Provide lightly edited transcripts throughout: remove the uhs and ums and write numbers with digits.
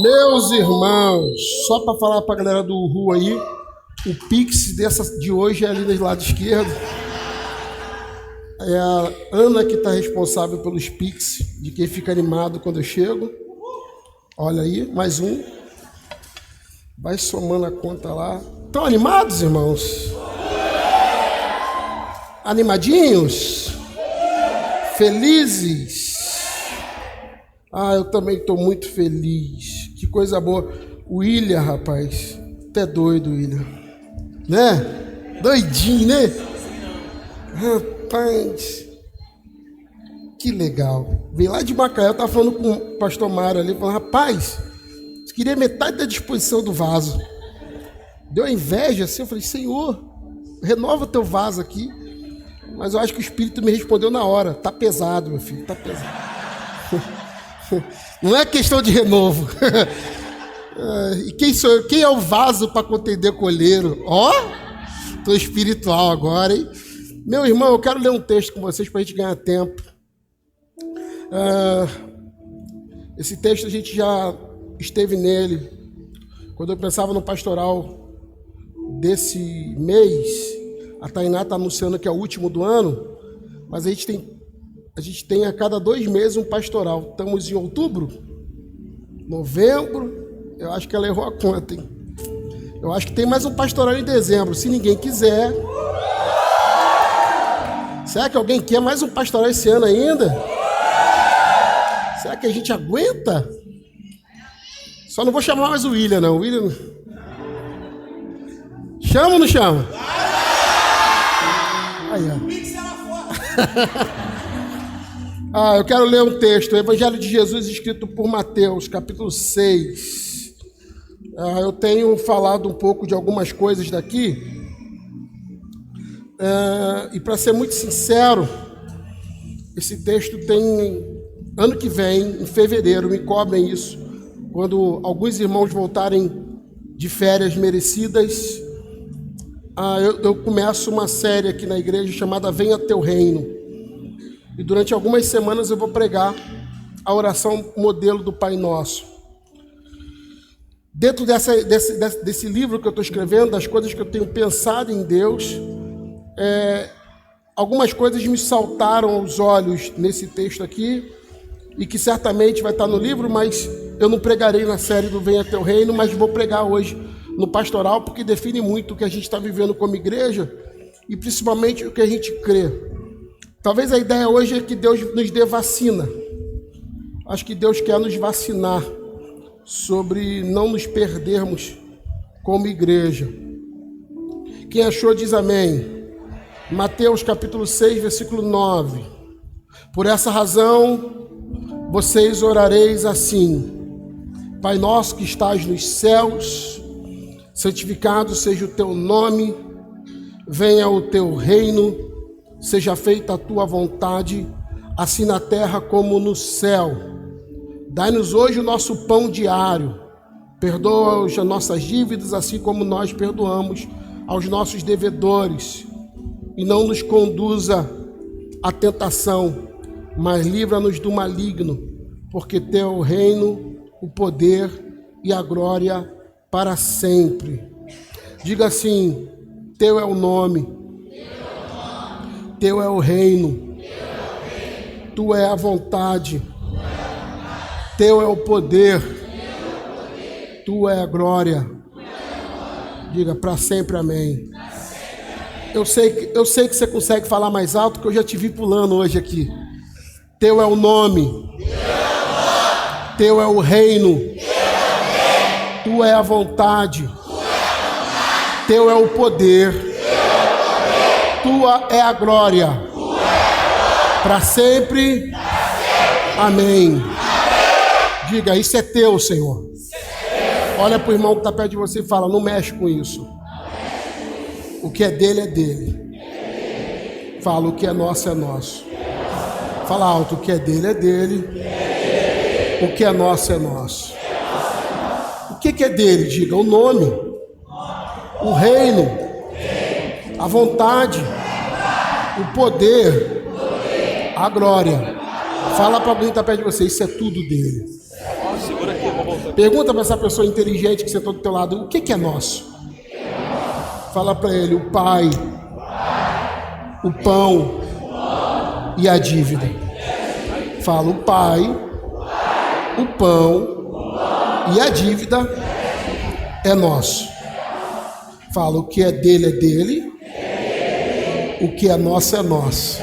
Meus irmãos, só para falar para a galera do Ru aí, o Pix de hoje é ali do lado esquerdo. É a Ana que está responsável pelos Pix, de quem fica animado quando eu chego. Olha aí, mais um. Vai somando a conta lá. Estão animados, irmãos? Animadinhos? Felizes? Eu também estou muito feliz. Que coisa boa. O William, rapaz. Até doido, William. Né? Doidinho, né? Rapaz. Que legal. Veio lá de Macaé, eu estava falando com o pastor Mário ali, falando, rapaz, eu queria metade da disposição do vaso. Deu inveja assim, eu falei, Senhor, renova teu vaso aqui. Mas eu acho que o Espírito me respondeu na hora. Tá pesado, meu filho, tá pesado. Não é questão de renovo. E quem sou eu? Quem é o vaso para contender com o olheiro? Tô espiritual agora, hein? Meu irmão, eu quero ler um texto com vocês para a gente ganhar tempo. Esse texto a gente já esteve nele quando eu pensava no pastoral desse mês. A Tainá está anunciando que é o último do ano, mas a gente tem a cada 2 meses um pastoral. Estamos em outubro, novembro, eu acho que ela errou a conta, hein? Eu acho que tem mais um pastoral em dezembro, se ninguém quiser. Será que alguém quer mais um pastoral esse ano ainda? Será que a gente aguenta? Só não vou chamar mais o William, não. O William... Chama ou não chama? Aí, ó. Eu quero ler um texto, o Evangelho de Jesus escrito por Mateus, capítulo 6. Eu tenho falado um pouco de algumas coisas daqui. E para ser muito sincero, esse texto tem... Ano que vem, em fevereiro, me cobrem isso, quando alguns irmãos voltarem de férias merecidas, eu começo uma série aqui na igreja chamada Venha Teu Reino. E durante algumas semanas eu vou pregar a oração modelo do Pai Nosso. Dentro desse livro que eu estou escrevendo, das coisas que eu tenho pensado em Deus, algumas coisas me saltaram aos olhos nesse texto aqui, e que certamente vai estar no livro, mas eu não pregarei na série do Venha Teu Reino, mas vou pregar hoje no pastoral, porque define muito o que a gente está vivendo como igreja e principalmente o que a gente crê. Talvez a ideia hoje é que Deus nos dê vacina. Acho que Deus quer nos vacinar sobre não nos perdermos como igreja. Quem achou diz amém. Mateus capítulo 6, versículo 9. Por essa razão, vocês orareis assim: Pai nosso que estás nos céus, santificado seja o teu nome, venha o teu reino, seja feita a tua vontade, assim na terra como no céu. Dai-nos hoje o nosso pão diário, perdoa as nossas dívidas, assim como nós perdoamos aos nossos devedores, e não nos conduza à tentação, mas livra-nos do maligno, porque teu é o reino, o poder e a glória para sempre. Diga assim: teu é o nome, teu é o reino, tu é a vontade, teu é o poder, tu é a glória. Diga para sempre amém. Eu sei que você consegue falar mais alto, que eu já te vi pulando hoje aqui. Teu é o nome, teu é o reino, tu é a vontade, teu é o poder, tua é a glória, para sempre, amém. Diga, isso é teu, Senhor. Olha para o irmão que está perto de você e fala: não mexe com isso. O que é dele é dele. Fala: o que é nosso é nosso. Fala alto: o que é dele é dele, o que é nosso é nosso. O que é dele? Diga: o nome, o reino, a vontade, o poder, a glória. Fala para alguém que está perto de você: isso é tudo dele. Segura aqui, eu vou voltar. Pergunta para essa pessoa inteligente que sentou do teu lado, o que é nosso? Fala para ele, o pai, o pão e a dívida. Fala, o pai, o pão e a dívida é nosso. Fala, o que é dele, o que é nosso é nosso.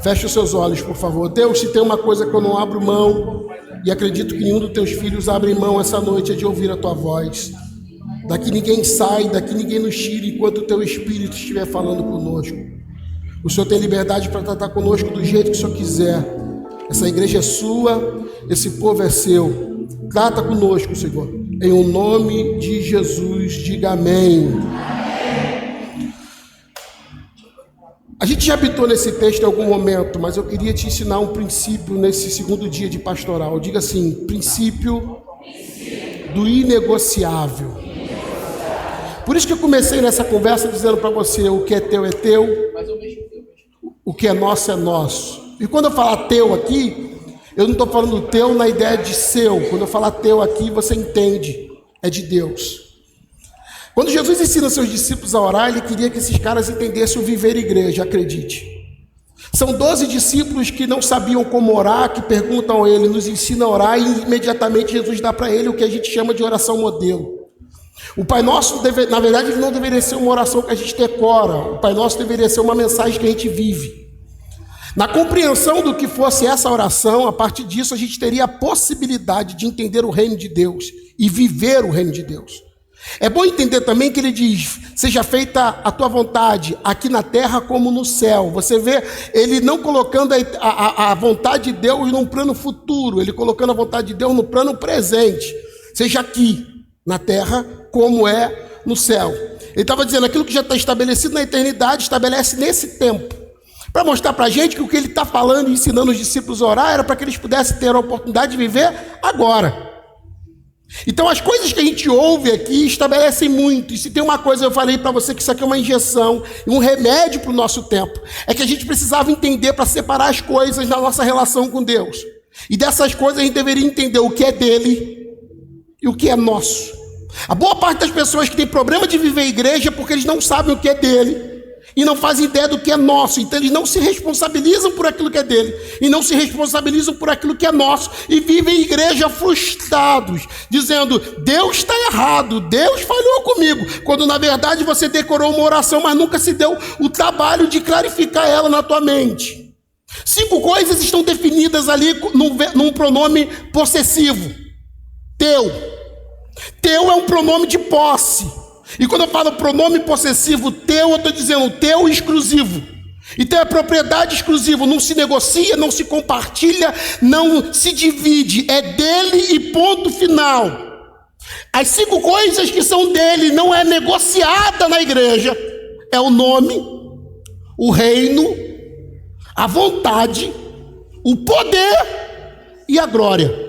Feche os seus olhos, por favor. Deus, se tem uma coisa que eu não abro mão, e acredito que nenhum dos teus filhos abre mão essa noite, é de ouvir a tua voz. Daqui ninguém sai, daqui ninguém nos tira, enquanto o teu Espírito estiver falando conosco. O Senhor tem liberdade para tratar conosco do jeito que o Senhor quiser. Essa igreja é sua, esse povo é seu. Trata conosco, Senhor. Em o nome de Jesus, diga amém. A gente já habitou nesse texto em algum momento, mas eu queria te ensinar um princípio nesse segundo dia de pastoral. Diga assim, princípio do inegociável. Por isso que eu comecei nessa conversa dizendo para você, o que é teu, o que é nosso. E quando eu falar teu aqui, eu não estou falando teu na ideia de seu. Quando eu falar teu aqui, você entende, é de Deus. Quando Jesus ensina seus discípulos a orar, ele queria que esses caras entendessem o viver igreja, acredite. São 12 discípulos que não sabiam como orar, que perguntam a ele, nos ensina a orar, e imediatamente Jesus dá para ele o que a gente chama de oração modelo. O Pai Nosso, na verdade, não deveria ser uma oração que a gente decora. O Pai Nosso deveria ser uma mensagem que a gente vive. Na compreensão do que fosse essa oração, a partir disso a gente teria a possibilidade de entender o reino de Deus e viver o reino de Deus. É bom entender também que ele diz, seja feita a tua vontade, aqui na terra como no céu. Você vê ele não colocando a vontade de Deus num plano futuro, ele colocando a vontade de Deus no plano presente. Seja aqui na terra como é no céu. Ele estava dizendo, aquilo que já está estabelecido na eternidade, estabelece nesse tempo. Para mostrar para a gente que o que ele está falando e ensinando os discípulos a orar era para que eles pudessem ter a oportunidade de viver agora. Então as coisas que a gente ouve aqui estabelecem muito. E se tem uma coisa, eu falei para você que isso aqui é uma injeção, um remédio para o nosso tempo, é que a gente precisava entender para separar as coisas na nossa relação com Deus. E dessas coisas a gente deveria entender o que é dele e o que é nosso. A boa parte das pessoas que tem problema de viver igreja é porque eles não sabem o que é dele e não fazem ideia do que é nosso. Então eles não se responsabilizam por aquilo que é dele e não se responsabilizam por aquilo que é nosso e vivem igreja frustrados, dizendo, Deus está errado, Deus falhou comigo, quando na verdade você decorou uma oração, mas nunca se deu o trabalho de clarificar ela na tua mente. 5 coisas estão definidas ali num pronome possessivo. Teu. Teu é um pronome de posse. E quando eu falo pronome possessivo teu, eu estou dizendo teu exclusivo. Então é propriedade exclusiva, não se negocia, não se compartilha, não se divide. É dele e ponto final. As 5 coisas que são dele não é negociada na igreja. É o nome, o reino, a vontade, o poder e a glória.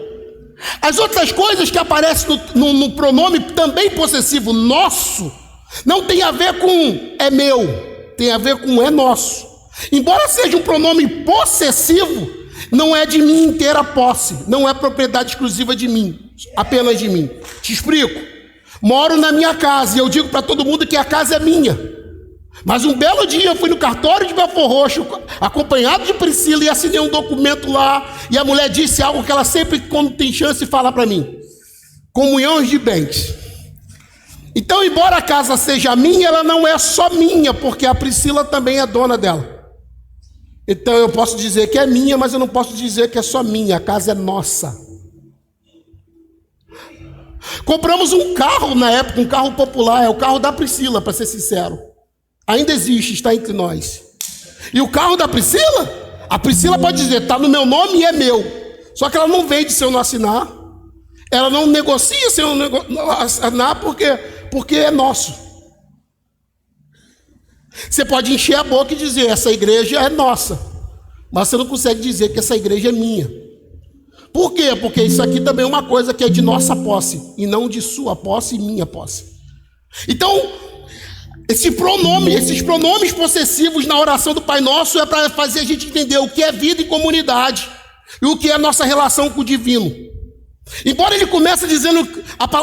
As outras coisas que aparecem no pronome também possessivo nosso, não tem a ver com é meu, tem a ver com é nosso. Embora seja um pronome possessivo, não é de mim inteira posse, não é propriedade exclusiva de mim, apenas de mim. Te explico. Moro na minha casa e eu digo para todo mundo que a casa é minha. Mas um belo dia eu fui no cartório de Belfor Roxo, acompanhado de Priscila, e assinei um documento lá, e a mulher disse algo que ela sempre, quando tem chance, fala para mim: comunhões de bens. Então, embora a casa seja minha, ela não é só minha, porque a Priscila também é dona dela. Então eu posso dizer que é minha, mas eu não posso dizer que é só minha, a casa é nossa. Compramos um carro na época, um carro popular, é o carro da Priscila, para ser sincero. Ainda existe, está entre nós. E o carro da Priscila, a Priscila pode dizer, está no meu nome e é meu. Só que ela não vende se eu não assinar. Ela não negocia se eu não assinar porque é nosso. Você pode encher a boca e dizer, essa igreja é nossa. Mas você não consegue dizer que essa igreja é minha. Por quê? Porque isso aqui também é uma coisa que é de nossa posse, e não de sua posse e minha posse. Então, esses pronomes possessivos na oração do Pai Nosso é para fazer a gente entender o que é vida em comunidade e o que é a nossa relação com o divino. Embora ele comece dizendo,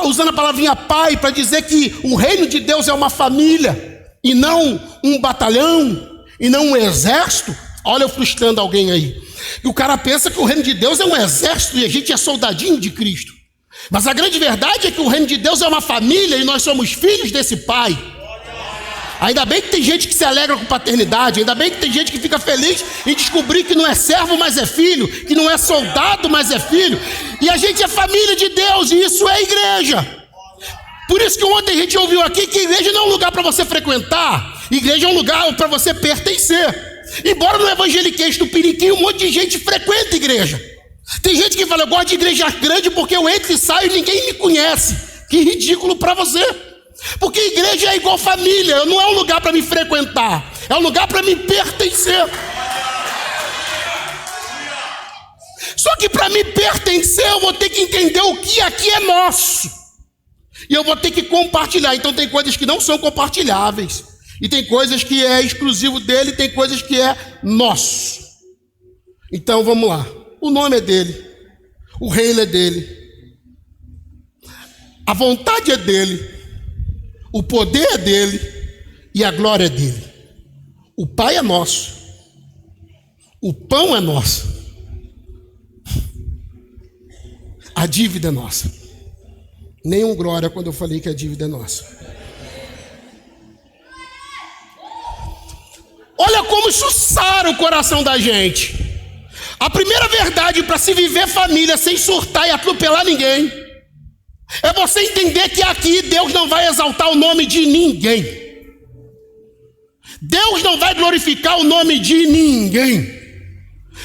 usando a palavrinha pai para dizer que o reino de Deus é uma família e não um batalhão e não um exército. Olha eu frustrando alguém aí. E o cara pensa que o reino de Deus é um exército e a gente é soldadinho de Cristo. Mas a grande verdade é que o reino de Deus é uma família e nós somos filhos desse pai. Ainda bem que tem gente que se alegra com paternidade, ainda bem que tem gente que fica feliz em descobrir que não é servo, mas é filho, que não é soldado, mas é filho. E a gente é família de Deus, e isso é igreja. Por isso que ontem a gente ouviu aqui que igreja não é um lugar para você frequentar, igreja é um lugar para você pertencer. Embora no evangeliquez do Piriquim, um monte de gente frequenta igreja. Tem gente que fala, eu gosto de igreja grande porque eu entro e saio e ninguém me conhece. Que ridículo para você. Porque igreja é igual família, não é um lugar para me frequentar, é um lugar para me pertencer. Só que para me pertencer eu vou ter que entender o que aqui é nosso. E eu vou ter que compartilhar. Então tem coisas que não são compartilháveis. E tem coisas que é exclusivo dele, tem coisas que é nosso. Então vamos lá. O nome é dele, o reino é dele, a vontade é dele, o poder é dele e a glória é dele. O Pai é nosso, o pão é nosso, a dívida é nossa. Nenhum glória quando eu falei que a dívida é nossa. Olha como isso sara o coração da gente. A primeira verdade para se viver família sem surtar e atropelar ninguém é você entender que aqui Deus não vai exaltar o nome de ninguém. Deus não vai glorificar o nome de ninguém.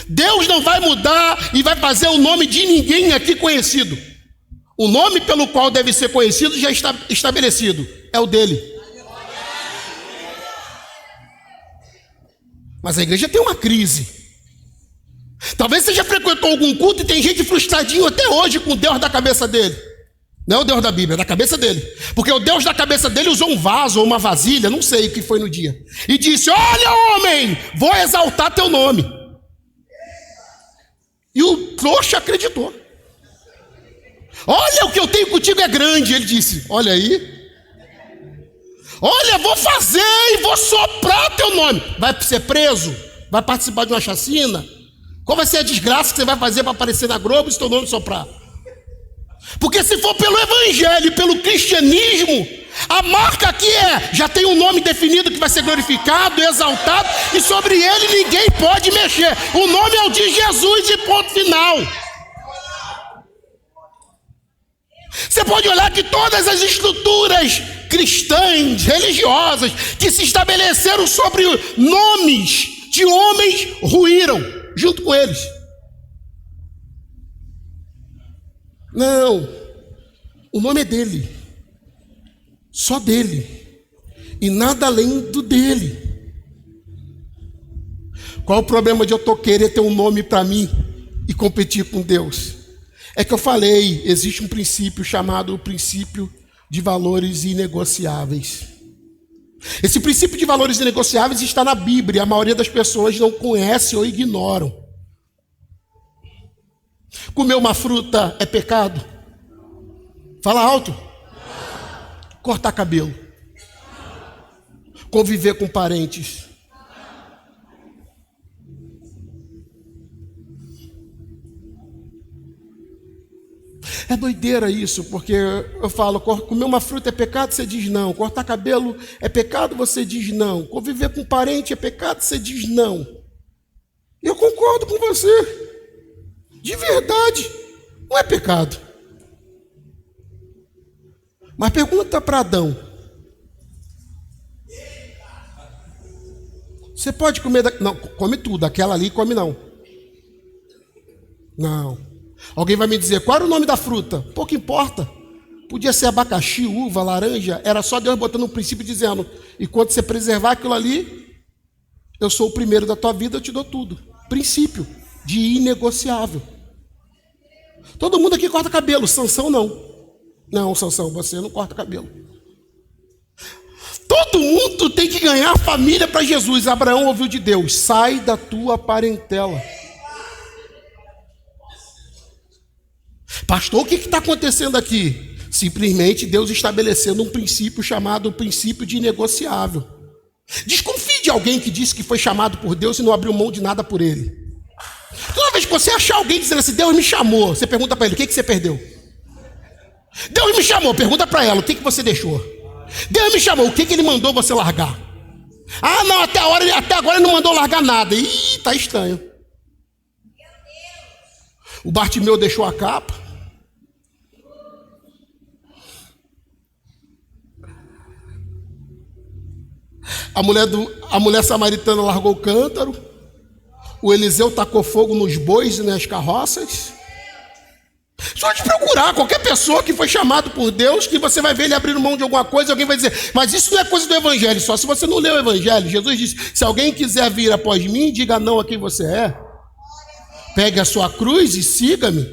Deus não vai mudar e vai fazer o nome de ninguém aqui conhecido. O nome pelo qual deve ser conhecido já está estabelecido, é o dele. Mas a igreja tem uma crise. Talvez você já frequentou algum culto e tem gente frustradinho até hoje com o Deus da cabeça dele. Não é o Deus da Bíblia, é da cabeça dele. Porque o Deus da cabeça dele usou um vaso ou uma vasilha, não sei o que foi no dia, e disse, olha homem, vou exaltar teu nome. E o trouxa acreditou. Olha, o que eu tenho contigo é grande. Ele disse, olha aí. Olha, vou fazer e vou soprar teu nome. Vai ser preso? Vai participar de uma chacina? Qual vai ser a desgraça que você vai fazer para aparecer na Globo e se teu nome soprar? Porque se for pelo evangelho e pelo cristianismo, a marca aqui já tem um nome definido que vai ser glorificado, exaltado, e sobre ele ninguém pode mexer. O nome é o de Jesus e ponto final. Você pode olhar que todas as estruturas cristãs, religiosas, que se estabeleceram sobre nomes de homens, ruíram junto com eles. Não, o nome é dele, só dele, e nada além do dele. Qual o problema de eu querer ter um nome para mim e competir com Deus? É que eu falei, existe um princípio chamado o princípio de valores inegociáveis. Esse princípio de valores inegociáveis está na Bíblia, a maioria das pessoas não conhece ou ignoram. Comer uma fruta é pecado? Fala alto. Cortar cabelo. Conviver com parentes. É doideira isso, porque eu falo, comer uma fruta é pecado, você diz não. Cortar cabelo é pecado, você diz não. Conviver com parente é pecado, você diz não. Eu concordo com você. De verdade, não é pecado. Mas pergunta para Adão. Você pode comer... Não, come tudo, aquela ali come não. Não. Alguém vai me dizer, qual era o nome da fruta? Pouco importa. Podia ser abacaxi, uva, laranja. Era só Deus botando um princípio dizendo, enquanto você preservar aquilo ali, eu sou o primeiro da tua vida, eu te dou tudo. Princípio de inegociável. Todo mundo aqui corta cabelo, Sansão não. Não, Sansão, você não corta cabelo. Todo mundo tem que ganhar família para Jesus. Abraão ouviu de Deus, sai da tua parentela. Pastor, o que está acontecendo aqui? Simplesmente Deus estabelecendo um princípio chamado princípio de inegociável. Desconfie de alguém que disse que foi chamado por Deus e não abriu mão de nada por ele. Toda vez que você achar alguém dizendo assim, Deus me chamou, você pergunta para ele, o que você perdeu? Deus me chamou, pergunta para ela, o que você deixou? Deus me chamou, o que ele mandou você largar? Ah, não, até agora ele não mandou largar nada. Ih, tá estranho. O Bartimeu deixou a capa. A mulher samaritana largou o cântaro. O Eliseu tacou fogo nos bois e nas carroças. Só de procurar qualquer pessoa que foi chamado por Deus, que você vai ver ele abrindo mão de alguma coisa, alguém vai dizer, mas isso não é coisa do Evangelho, só se você não leu o Evangelho. Jesus disse, se alguém quiser vir após mim, diga não a quem você é. Pegue a sua cruz e siga-me.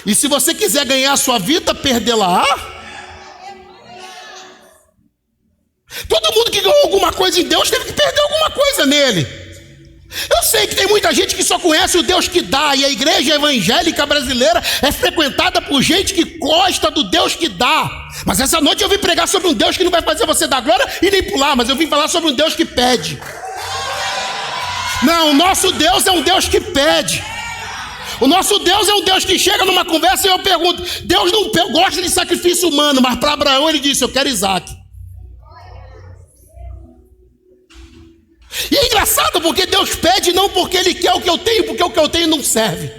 E se você quiser ganhar a sua vida, perdê-la. Todo mundo que ganhou alguma coisa em Deus teve que perder alguma coisa nele. Eu sei que tem muita gente que só conhece o Deus que dá, e a igreja evangélica brasileira é frequentada por gente que gosta do Deus que dá. Mas essa noite eu vim pregar sobre um Deus que não vai fazer você dar glória e nem pular, mas eu vim falar sobre um Deus que pede. Não, o nosso Deus é um Deus que pede. O nosso Deus é um Deus que chega numa conversa e eu pergunto, Deus não gosta de sacrifício humano, mas para Abraão ele disse, eu quero Isaac. E é engraçado porque Deus pede não porque Ele quer o que eu tenho, porque o que eu tenho não serve.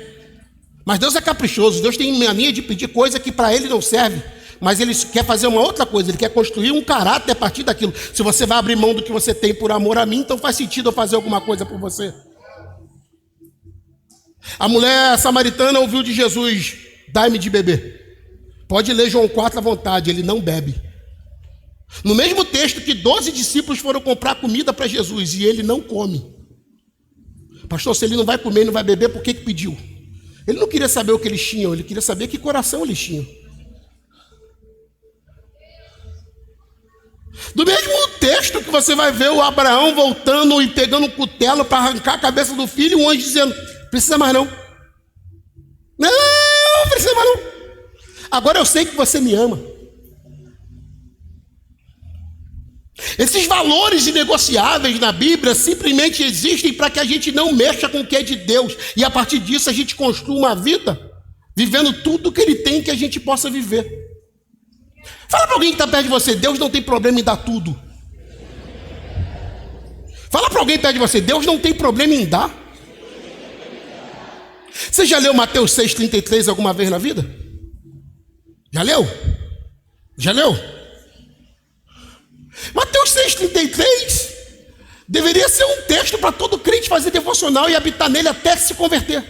Mas Deus é caprichoso, Deus tem mania de pedir coisa que para Ele não serve. Mas Ele quer fazer uma outra coisa, Ele quer construir um caráter a partir daquilo. Se você vai abrir mão do que você tem por amor a mim, então faz sentido eu fazer alguma coisa por você. A mulher samaritana ouviu de Jesus, dai-me de beber. Pode ler João 4 à vontade, ele não bebe. No mesmo texto que 12 discípulos foram comprar comida para Jesus e ele não come. Pastor, se ele não vai comer e não vai beber, por que pediu? Ele não queria saber o que eles tinham, ele queria saber que coração eles tinham. Do mesmo texto que você vai ver o Abraão voltando e pegando um cutelo para arrancar a cabeça do filho, e um anjo dizendo, precisa mais não. Não, precisa mais não. Agora eu sei que você me ama. Esses valores inegociáveis na Bíblia simplesmente existem para que a gente não mexa com o que é de Deus. E a partir disso a gente construa uma vida vivendo tudo que Ele tem que a gente possa viver. Fala para alguém que está perto de você, Deus não tem problema em dar tudo. Fala para alguém perto de você, Deus não tem problema em dar. Você já leu Mateus 6,33 alguma vez na vida? Já leu? Já leu? Mateus 6,33 deveria ser um texto para todo crente fazer devocional e habitar nele até se converter.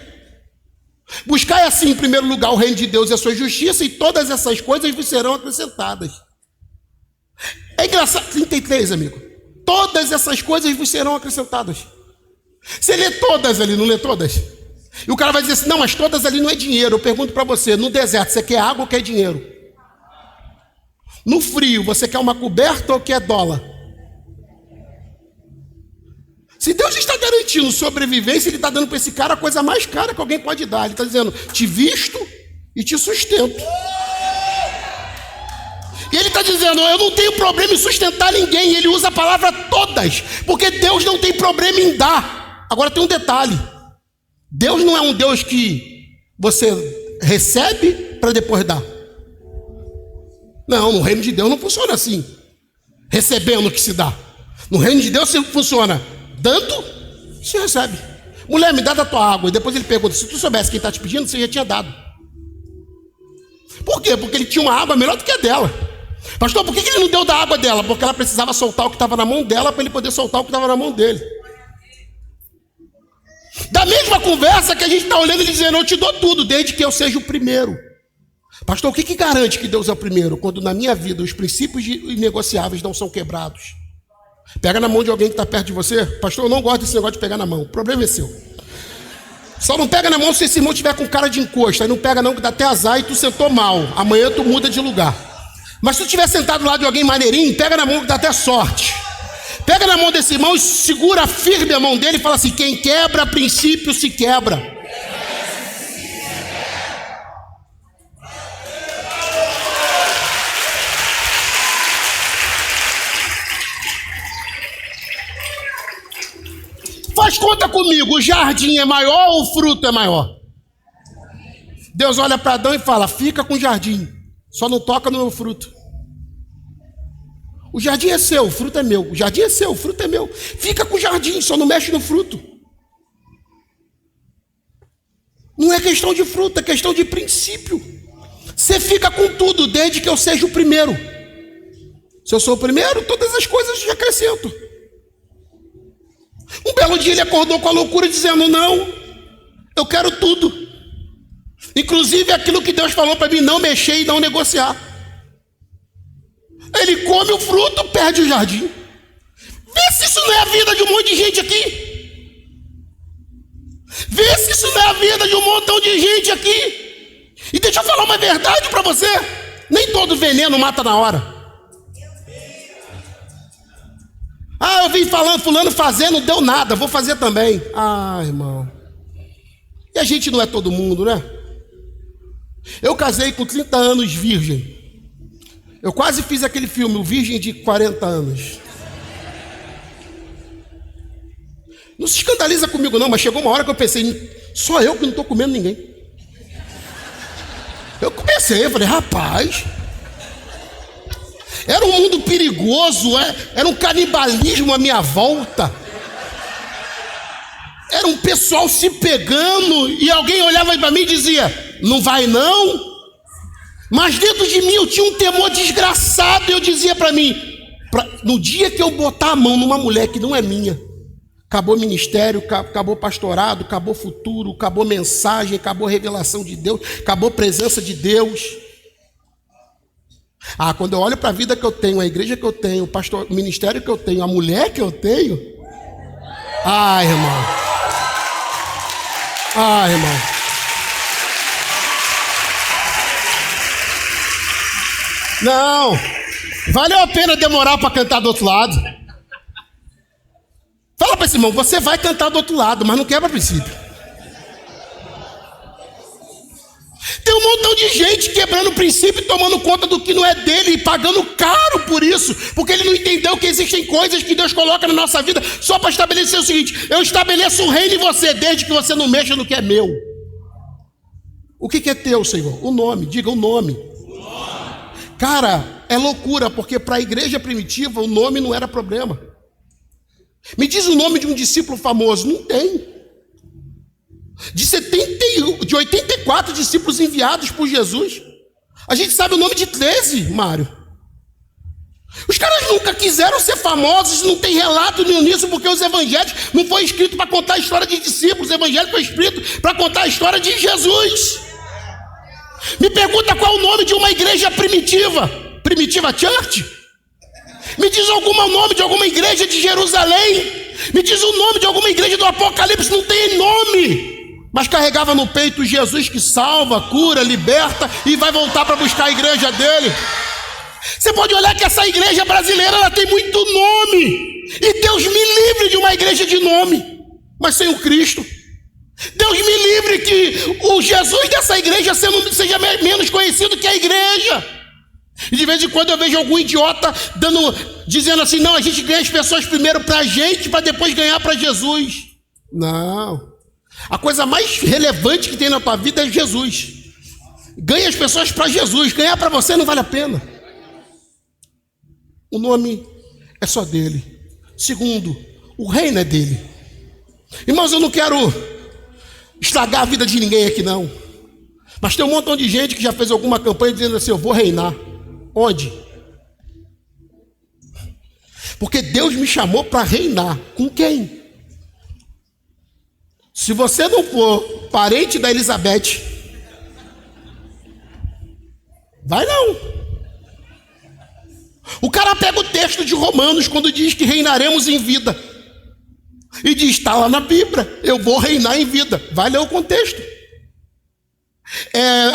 Buscai assim em primeiro lugar o reino de Deus e a sua justiça, e todas essas coisas vos serão acrescentadas. É engraçado, 33, amigo. Todas essas coisas vos serão acrescentadas. Você lê todas ali, não lê todas? E o cara vai dizer assim, não, mas todas ali não é dinheiro. Eu pergunto para você, no deserto você quer água ou quer dinheiro? No frio, você quer uma coberta ou quer dólar? Se Deus está garantindo sobrevivência, Ele está dando para esse cara a coisa mais cara que alguém pode dar. Ele está dizendo, te visto e te sustento. E Ele está dizendo, eu não tenho problema em sustentar ninguém. Ele usa a palavra todas, porque Deus não tem problema em dar. Agora tem um detalhe. Deus não é um Deus que você recebe para depois dar. Não, no reino de Deus não funciona assim, recebendo o que se dá. No reino de Deus funciona dando, se recebe. Mulher, me dá da tua água. E depois ele pergunta, se tu soubesse quem está te pedindo, você já tinha dado. Por quê? Porque ele tinha uma água melhor do que a dela. Pastor, por que ele não deu da água dela? Porque ela precisava soltar o que estava na mão dela para ele poder soltar o que estava na mão dele. Da mesma conversa que a gente está olhando e dizendo, eu te dou tudo, desde que eu seja o primeiro. Pastor, o que garante que Deus é o primeiro? Quando na minha vida os princípios inegociáveis não são quebrados. Pega na mão de alguém que está perto de você. Pastor, eu não gosto desse negócio de pegar na mão. O problema é seu. Só não pega na mão se esse irmão tiver com cara de encosto. Aí não pega não, que dá até azar e tu sentou mal. Amanhã tu muda de lugar. Mas se tu estiver sentado lá de alguém maneirinho, pega na mão que dá até sorte. Pega na mão desse irmão e segura firme a mão dele e fala assim, quem quebra princípio se quebra. Faz conta comigo, o jardim é maior ou o fruto é maior? Deus olha para Adão e fala, fica com o jardim, só não toca no meu fruto. O jardim é seu, o fruto é meu. O jardim é seu, o fruto é meu. Fica com o jardim, só não mexe no fruto. Não é questão de fruto, é questão de princípio. Você fica com tudo, desde que eu seja o primeiro. Se eu sou o primeiro, todas as coisas eu acrescento. Um belo dia ele acordou com a loucura dizendo, não, eu quero tudo. Inclusive aquilo que Deus falou para mim, não mexer e não negociar. Ele come o fruto, perde o jardim. Vê se isso não é a vida de um monte de gente aqui. Vê se isso não é a vida de um montão de gente aqui. E deixa eu falar uma verdade para você. Nem todo veneno mata na hora. Ah, eu vim falando, fulano fazendo, não deu nada, vou fazer também. Ah, irmão. E a gente não é todo mundo, né? Eu casei com 30 anos virgem. Eu quase fiz aquele filme, o Virgem de 40 anos. Não se escandaliza comigo não, mas chegou uma hora que eu pensei, só eu que não estou comendo ninguém. Eu comecei, eu falei, rapaz, era um mundo perigoso, era um canibalismo à minha volta. Era um pessoal se pegando e alguém olhava para mim e dizia, não vai não? Mas dentro de mim eu tinha um temor desgraçado e eu dizia para mim, no dia que eu botar a mão numa mulher que não é minha, acabou ministério, acabou pastorado, acabou futuro, acabou mensagem, acabou revelação de Deus, acabou presença de Deus. Ah, quando eu olho para a vida que eu tenho, a igreja que eu tenho, o ministério que eu tenho, a mulher que eu tenho, ah, irmão, ah, irmão, não, valeu a pena demorar para cantar do outro lado. Fala para esse irmão, você vai cantar do outro lado, mas não quebra princípio. Tem um montão de gente quebrando o princípio e tomando conta do que não é dele e pagando caro por isso, porque ele não entendeu que existem coisas que Deus coloca na nossa vida só para estabelecer o seguinte, eu estabeleço um reino em você, desde que você não mexa no que é meu. O que é teu, Senhor? O nome, diga o nome. Cara, é loucura, porque para a igreja primitiva o nome não era problema. Me diz o nome de um discípulo famoso, não tem. De 84 discípulos enviados por Jesus, a gente sabe o nome de 13, Mário. Os caras nunca quiseram ser famosos, não tem relato nenhum nisso, porque os evangelhos não foi escrito para contar a história de discípulos, o evangelho foi escrito para contar a história de Jesus. Me pergunta qual é o nome de uma igreja primitiva, Primitiva Church? Me diz algum nome de alguma igreja de Jerusalém? Me diz o nome de alguma igreja do Apocalipse? Não tem nome. Mas carregava no peito Jesus que salva, cura, liberta e vai voltar para buscar a igreja dele. Você pode olhar que essa igreja brasileira ela tem muito nome. E Deus me livre de uma igreja de nome, mas sem o Cristo. Deus me livre que o Jesus dessa igreja seja menos conhecido que a igreja. E de vez em quando eu vejo algum idiota dizendo assim, não, a gente ganha as pessoas primeiro para a gente, para depois ganhar para Jesus. Não. A coisa mais relevante que tem na tua vida é Jesus. Ganha as pessoas para Jesus, ganhar para você não vale a pena. O nome é só dele. Segundo, o reino é dele. Irmãos, eu não quero estragar a vida de ninguém aqui não, mas tem um montão de gente que já fez alguma campanha dizendo assim, eu vou reinar. Onde? Porque Deus me chamou para reinar. Com quem? Se você não for parente da Elizabeth, vai não. O cara pega o texto de Romanos quando diz que reinaremos em vida e diz, está lá na Bíblia, eu vou reinar em vida. Vai ler o contexto.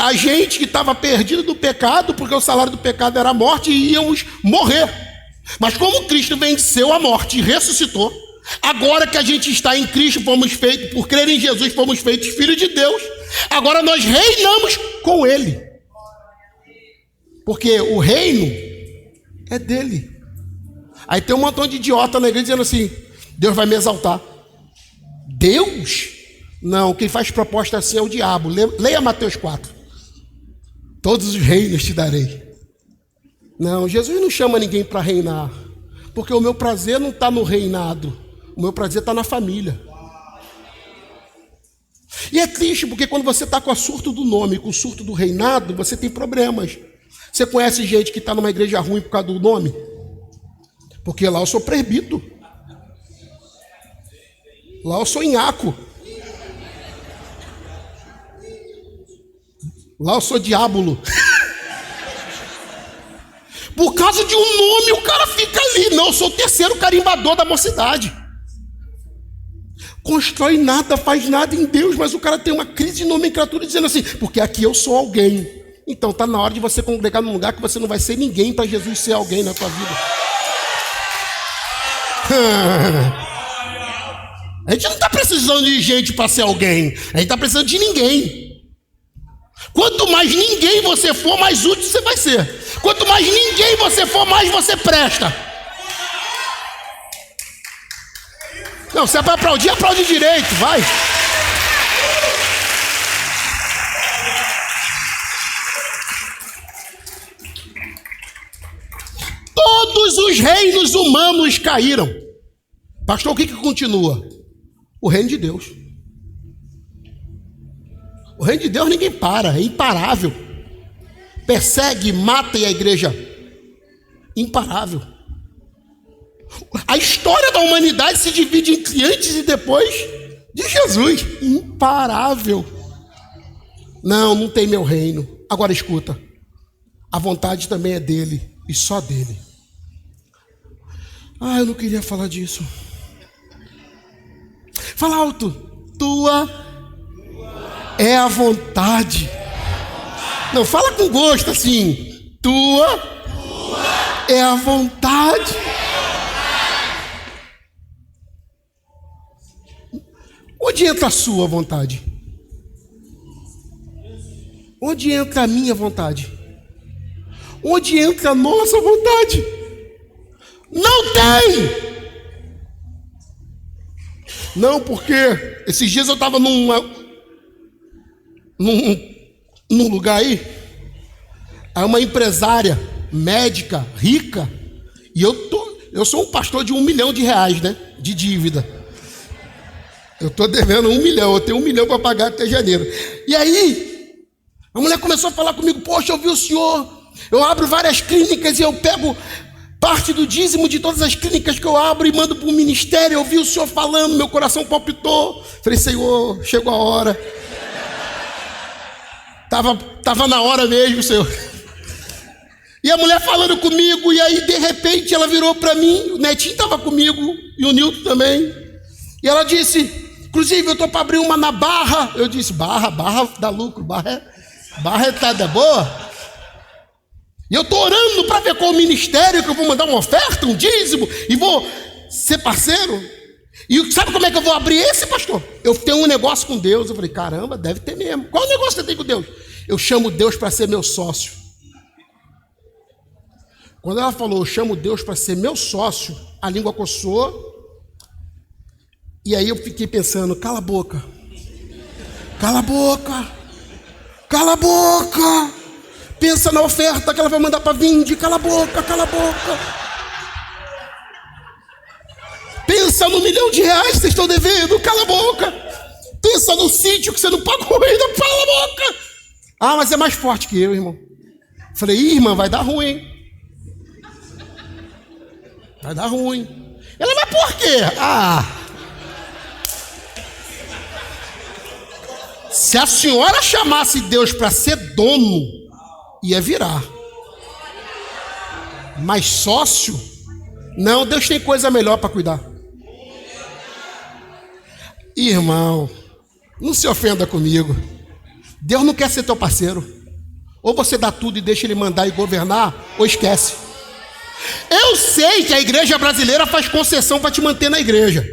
A gente que estava perdido do pecado, porque o salário do pecado era a morte, e íamos morrer. Mas como Cristo venceu a morte e ressuscitou, agora que a gente está em Cristo, por crer em Jesus, fomos feitos filhos de Deus. Agora nós reinamos com Ele. Porque o reino é dele. Aí tem um montão de idiota na igreja dizendo assim, Deus vai me exaltar. Deus? Não, quem faz proposta assim é o diabo. Leia Mateus 4. Todos os reinos te darei. Não, Jesus não chama ninguém para reinar, porque o meu prazer não está no reinado, o meu prazer está na família. E é triste, porque quando você está com o surto do nome, com o surto do reinado, você tem problemas. Você conhece gente que está numa igreja ruim por causa do nome? Porque lá eu sou presbítero. Lá eu sou nhaco. Lá eu sou diábulo. Por causa de um nome, o cara fica ali. Não, eu sou o terceiro carimbador da mocidade. Constrói nada, faz nada em Deus, mas o cara tem uma crise de nomenclatura dizendo assim, porque aqui eu sou alguém. Então está na hora de você congregar num lugar que você não vai ser ninguém para Jesus ser alguém na tua vida. A gente não está precisando de gente para ser alguém. A gente está precisando de ninguém. Quanto mais ninguém você for, mais útil você vai ser. Quanto mais ninguém você for, mais você presta. Não, se é para aplaudir, aplaude direito, vai. Todos os reinos humanos caíram. Pastor, o que continua? O reino de Deus. O reino de Deus ninguém para, é imparável. Persegue, mata e a igreja imparável. A história da humanidade se divide entre antes e depois de Jesus. Imparável. Não tem meu reino. Agora escuta. A vontade também é dele e só dele. Eu não queria falar disso. Fala alto. Tua é a vontade. Não, fala com gosto assim. Tua é a vontade. Onde entra a sua vontade? Onde entra a minha vontade? Onde entra a nossa vontade? Não tem! Não, porque esses dias eu estava num lugar aí uma empresária médica, rica, e eu sou um pastor de R$1 milhão, né, de dívida. Eu estou devendo 1 milhão, eu tenho 1 milhão para pagar até janeiro. E aí, a mulher começou a falar comigo, poxa, eu vi o senhor, eu abro várias clínicas e eu pego parte do dízimo de todas as clínicas que eu abro e mando para o ministério, eu vi o senhor falando, meu coração palpitou. Falei, Senhor, chegou a hora. Tava na hora mesmo, Senhor. E a mulher falando comigo, e aí de repente ela virou para mim, o Netinho estava comigo, e o Nilton também. E ela disse, inclusive eu estou para abrir uma na Barra. Eu disse, Barra dá lucro, Barra é boa. E eu estou orando para ver qual ministério que eu vou mandar uma oferta, um dízimo, e vou ser parceiro. E sabe como é que eu vou abrir esse, pastor? Eu tenho um negócio com Deus. Eu falei, caramba, deve ter mesmo. Qual o negócio que você tem com Deus? Eu chamo Deus para ser meu sócio. Quando ela falou, eu chamo Deus para ser meu sócio, a língua coçou. E aí eu fiquei pensando, cala a boca. Cala a boca. Cala a boca. Pensa na oferta que ela vai mandar para Vinde. Cala a boca, cala a boca. Pensa no R$1 milhão que vocês estão devendo. Cala a boca. Pensa no sítio que você não pagou ainda. Cala a boca. Mas é mais forte que eu, irmão. Falei, irmã, vai dar ruim. Vai dar ruim. Ela, mas por quê? Se a senhora chamasse Deus para ser dono, ia virar. Mas sócio? Não, Deus tem coisa melhor para cuidar. Irmão, não se ofenda comigo. Deus não quer ser teu parceiro. Ou você dá tudo e deixa ele mandar e governar, ou esquece. Eu sei que a igreja brasileira faz concessão para te manter na igreja.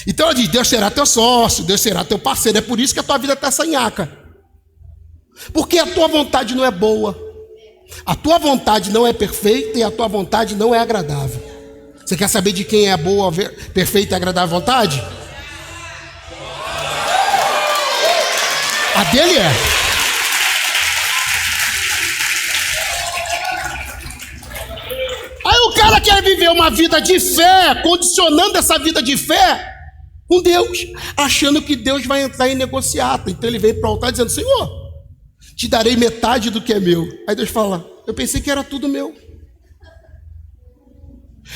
Então ela diz, Deus será teu sócio, Deus será teu parceiro. É por isso que a tua vida está sanhaca. Porque a tua vontade não é boa. A tua vontade não é perfeita e a tua vontade não é agradável. Você quer saber de quem é a boa, perfeita e agradável vontade? A dele é. Aí o cara quer viver uma vida de fé, condicionando essa vida de fé com Deus, achando que Deus vai entrar em negociata. Então ele vem para o altar dizendo: Senhor, te darei metade do que é meu. Aí Deus fala: eu pensei que era tudo meu.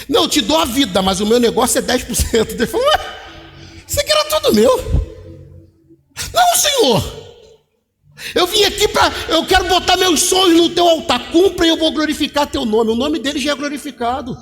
Não, eu te dou a vida, mas o meu negócio é 10%. Deus falou: ué, isso aqui era tudo meu. Não, Senhor, eu vim aqui eu quero botar meus sonhos no teu altar. Cumpra e eu vou glorificar teu nome. O nome dele já é glorificado.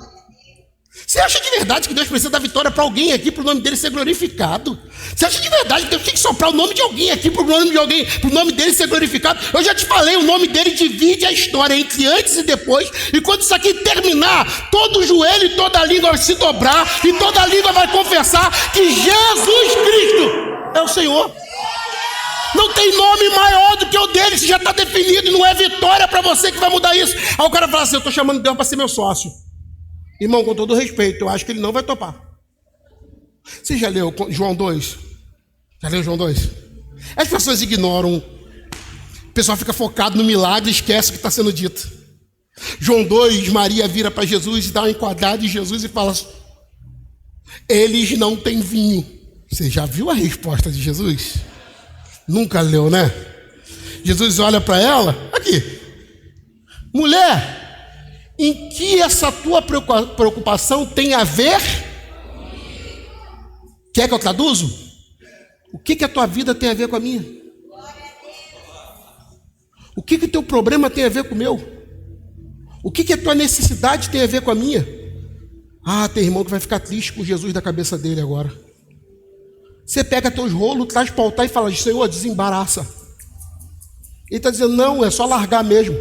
Você acha de verdade que Deus precisa dar vitória para alguém aqui para o nome dele ser glorificado? Você acha de verdade que Deus tem que soprar o nome de alguém aqui para o nome de alguém, para o nome dele ser glorificado? Eu já te falei, o nome dele divide a história entre antes e depois. E quando isso aqui terminar, todo joelho e toda língua vai se dobrar e toda língua vai confessar que Jesus Cristo é o Senhor. Não tem nome maior do que o dele, isso já está definido, e não é vitória para você que vai mudar isso. Aí o cara fala assim: eu estou chamando Deus para ser meu sócio. Irmão, com todo respeito, eu acho que ele não vai topar. Você já leu João 2? Já leu João 2? As pessoas ignoram. O pessoal fica focado no milagre e esquece o que está sendo dito. João 2, Maria vira para Jesus e dá uma enquadrada em Jesus e fala: eles não têm vinho. Você já viu a resposta de Jesus? Nunca leu, né? Jesus olha para ela: aqui, mulher, em que essa tua preocupação tem a ver? Quer que eu traduzo? O que a tua vida tem a ver com a minha? O que o teu problema tem a ver com o meu? O que a tua necessidade tem a ver com a minha? Ah, tem irmão que vai ficar triste com Jesus da cabeça dele agora. Você pega teus rolos, traz para o altar e fala: Senhor, desembaraça. Ele está dizendo: não, é só largar mesmo.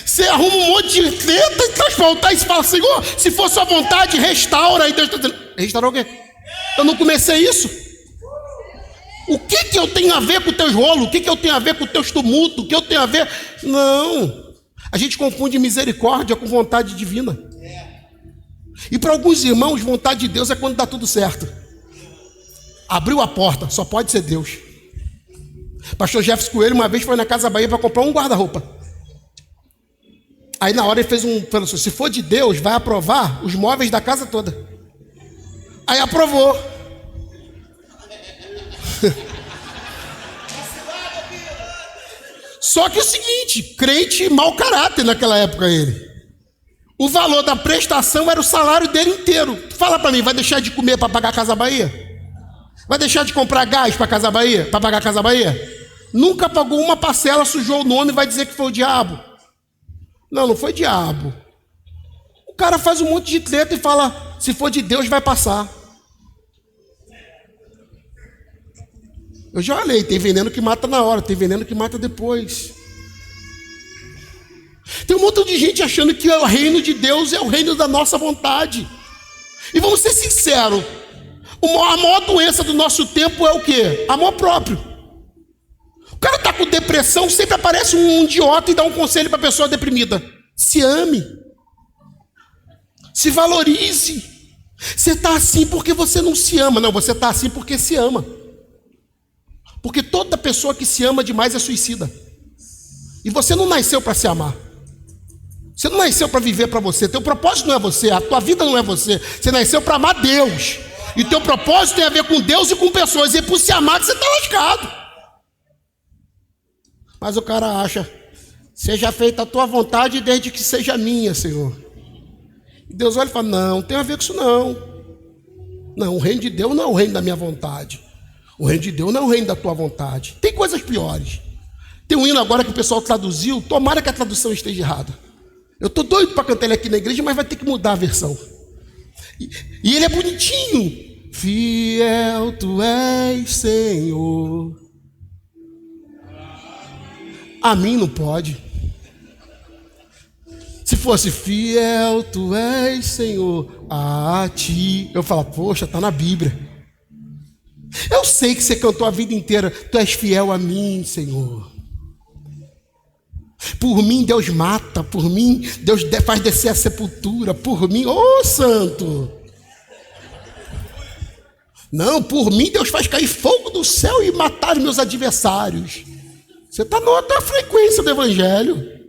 Você arruma um monte de treta e traz para o altar e fala: Senhor, se for sua vontade, restaura. Aí Deus está dizendo: restaurar o quê? Eu não comecei isso. O que eu tenho a ver com os teus rolos? O que eu tenho a ver com os teus tumultos? O que eu tenho a ver? Não. A gente confunde misericórdia com vontade divina. E para alguns irmãos, vontade de Deus é quando dá tudo certo. Abriu a porta, só pode ser Deus. Pastor Jefferson Coelho uma vez foi na Casa Bahia para comprar um guarda-roupa. Aí na hora ele falou assim: se for de Deus, vai aprovar os móveis da casa toda. Aí aprovou. Só que é o seguinte, crente mau caráter naquela época ele. O valor da prestação era o salário dele inteiro. Fala para mim, vai deixar de comer para pagar a Casa Bahia? Vai deixar de comprar gás para Casa Bahia, para pagar a Casa Bahia? Nunca pagou uma parcela, sujou o nome e vai dizer que foi o diabo. Não, não foi diabo. O cara faz um monte de treta e fala: se for de Deus vai passar. Eu já falei, tem veneno que mata na hora, tem veneno que mata depois. Tem um montão de gente achando que o reino de Deus é o reino da nossa vontade. E vamos ser sinceros, a maior doença do nosso tempo é o quê? Amor próprio. O cara está com depressão, sempre aparece um idiota e dá um conselho para a pessoa deprimida: se ame, se valorize. Você está assim porque você não se ama. Não, você está assim porque se ama. Porque toda pessoa que se ama demais é suicida. E você não nasceu para se amar. Você não nasceu para viver para você. Teu propósito não é você, a tua vida não é você. Você nasceu para amar Deus. E teu propósito tem a ver com Deus e com pessoas. E é por se amar que você está lascado. Mas o cara acha: seja feita a tua vontade desde que seja minha, Senhor. E Deus olha e fala: não tem a ver com isso não. Não, o reino de Deus não é o reino da minha vontade. O reino de Deus não é o reino da tua vontade. Tem coisas piores. Tem um hino agora que o pessoal traduziu. Tomara que a tradução esteja errada. Eu estou doido para cantar ele aqui na igreja, mas vai ter que mudar a versão. E ele é bonitinho. Fiel tu és, Senhor. A mim não pode. Se fosse fiel tu és, Senhor, a ti, eu falo: poxa, está na Bíblia. Eu sei que você cantou a vida inteira: tu és fiel a mim, Senhor. Por mim Deus mata, por mim Deus faz descer a sepultura, por mim, ô santo. Não, por mim Deus faz cair fogo do céu e matar meus adversários. Você está na outra frequência do evangelho.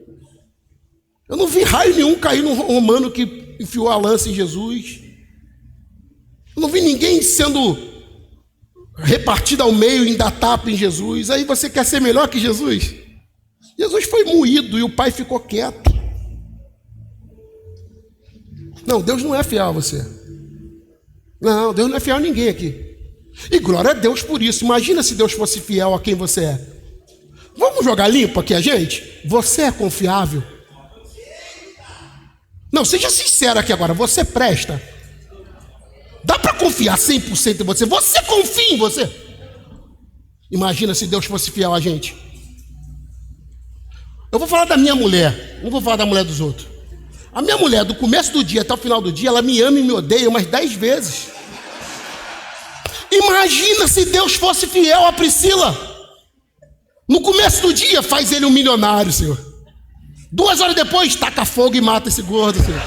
Eu não vi raio nenhum cair num romano que enfiou a lança em Jesus. Eu não vi ninguém sendo repartido ao meio e dar tapa em Jesus. Aí você quer ser melhor que Jesus? Jesus foi moído e o Pai ficou quieto. Não, Deus não é fiel a você. Não, Deus não é fiel a ninguém aqui. E glória a Deus por isso. Imagina se Deus fosse fiel a quem você é. Vamos jogar limpo aqui a gente? Você é confiável? Não, seja sincero aqui agora. Você presta? Dá para confiar 100% em você? Você confia em você? Imagina se Deus fosse fiel a gente. Eu vou falar da minha mulher. Não vou falar da mulher dos outros. A minha mulher, do começo do dia até o final do dia, ela me ama e me odeia umas 10 vezes. Imagina se Deus fosse fiel a Priscila. No começo do dia, faz ele um milionário, Senhor. 2 horas depois, taca fogo e mata esse gordo, Senhor.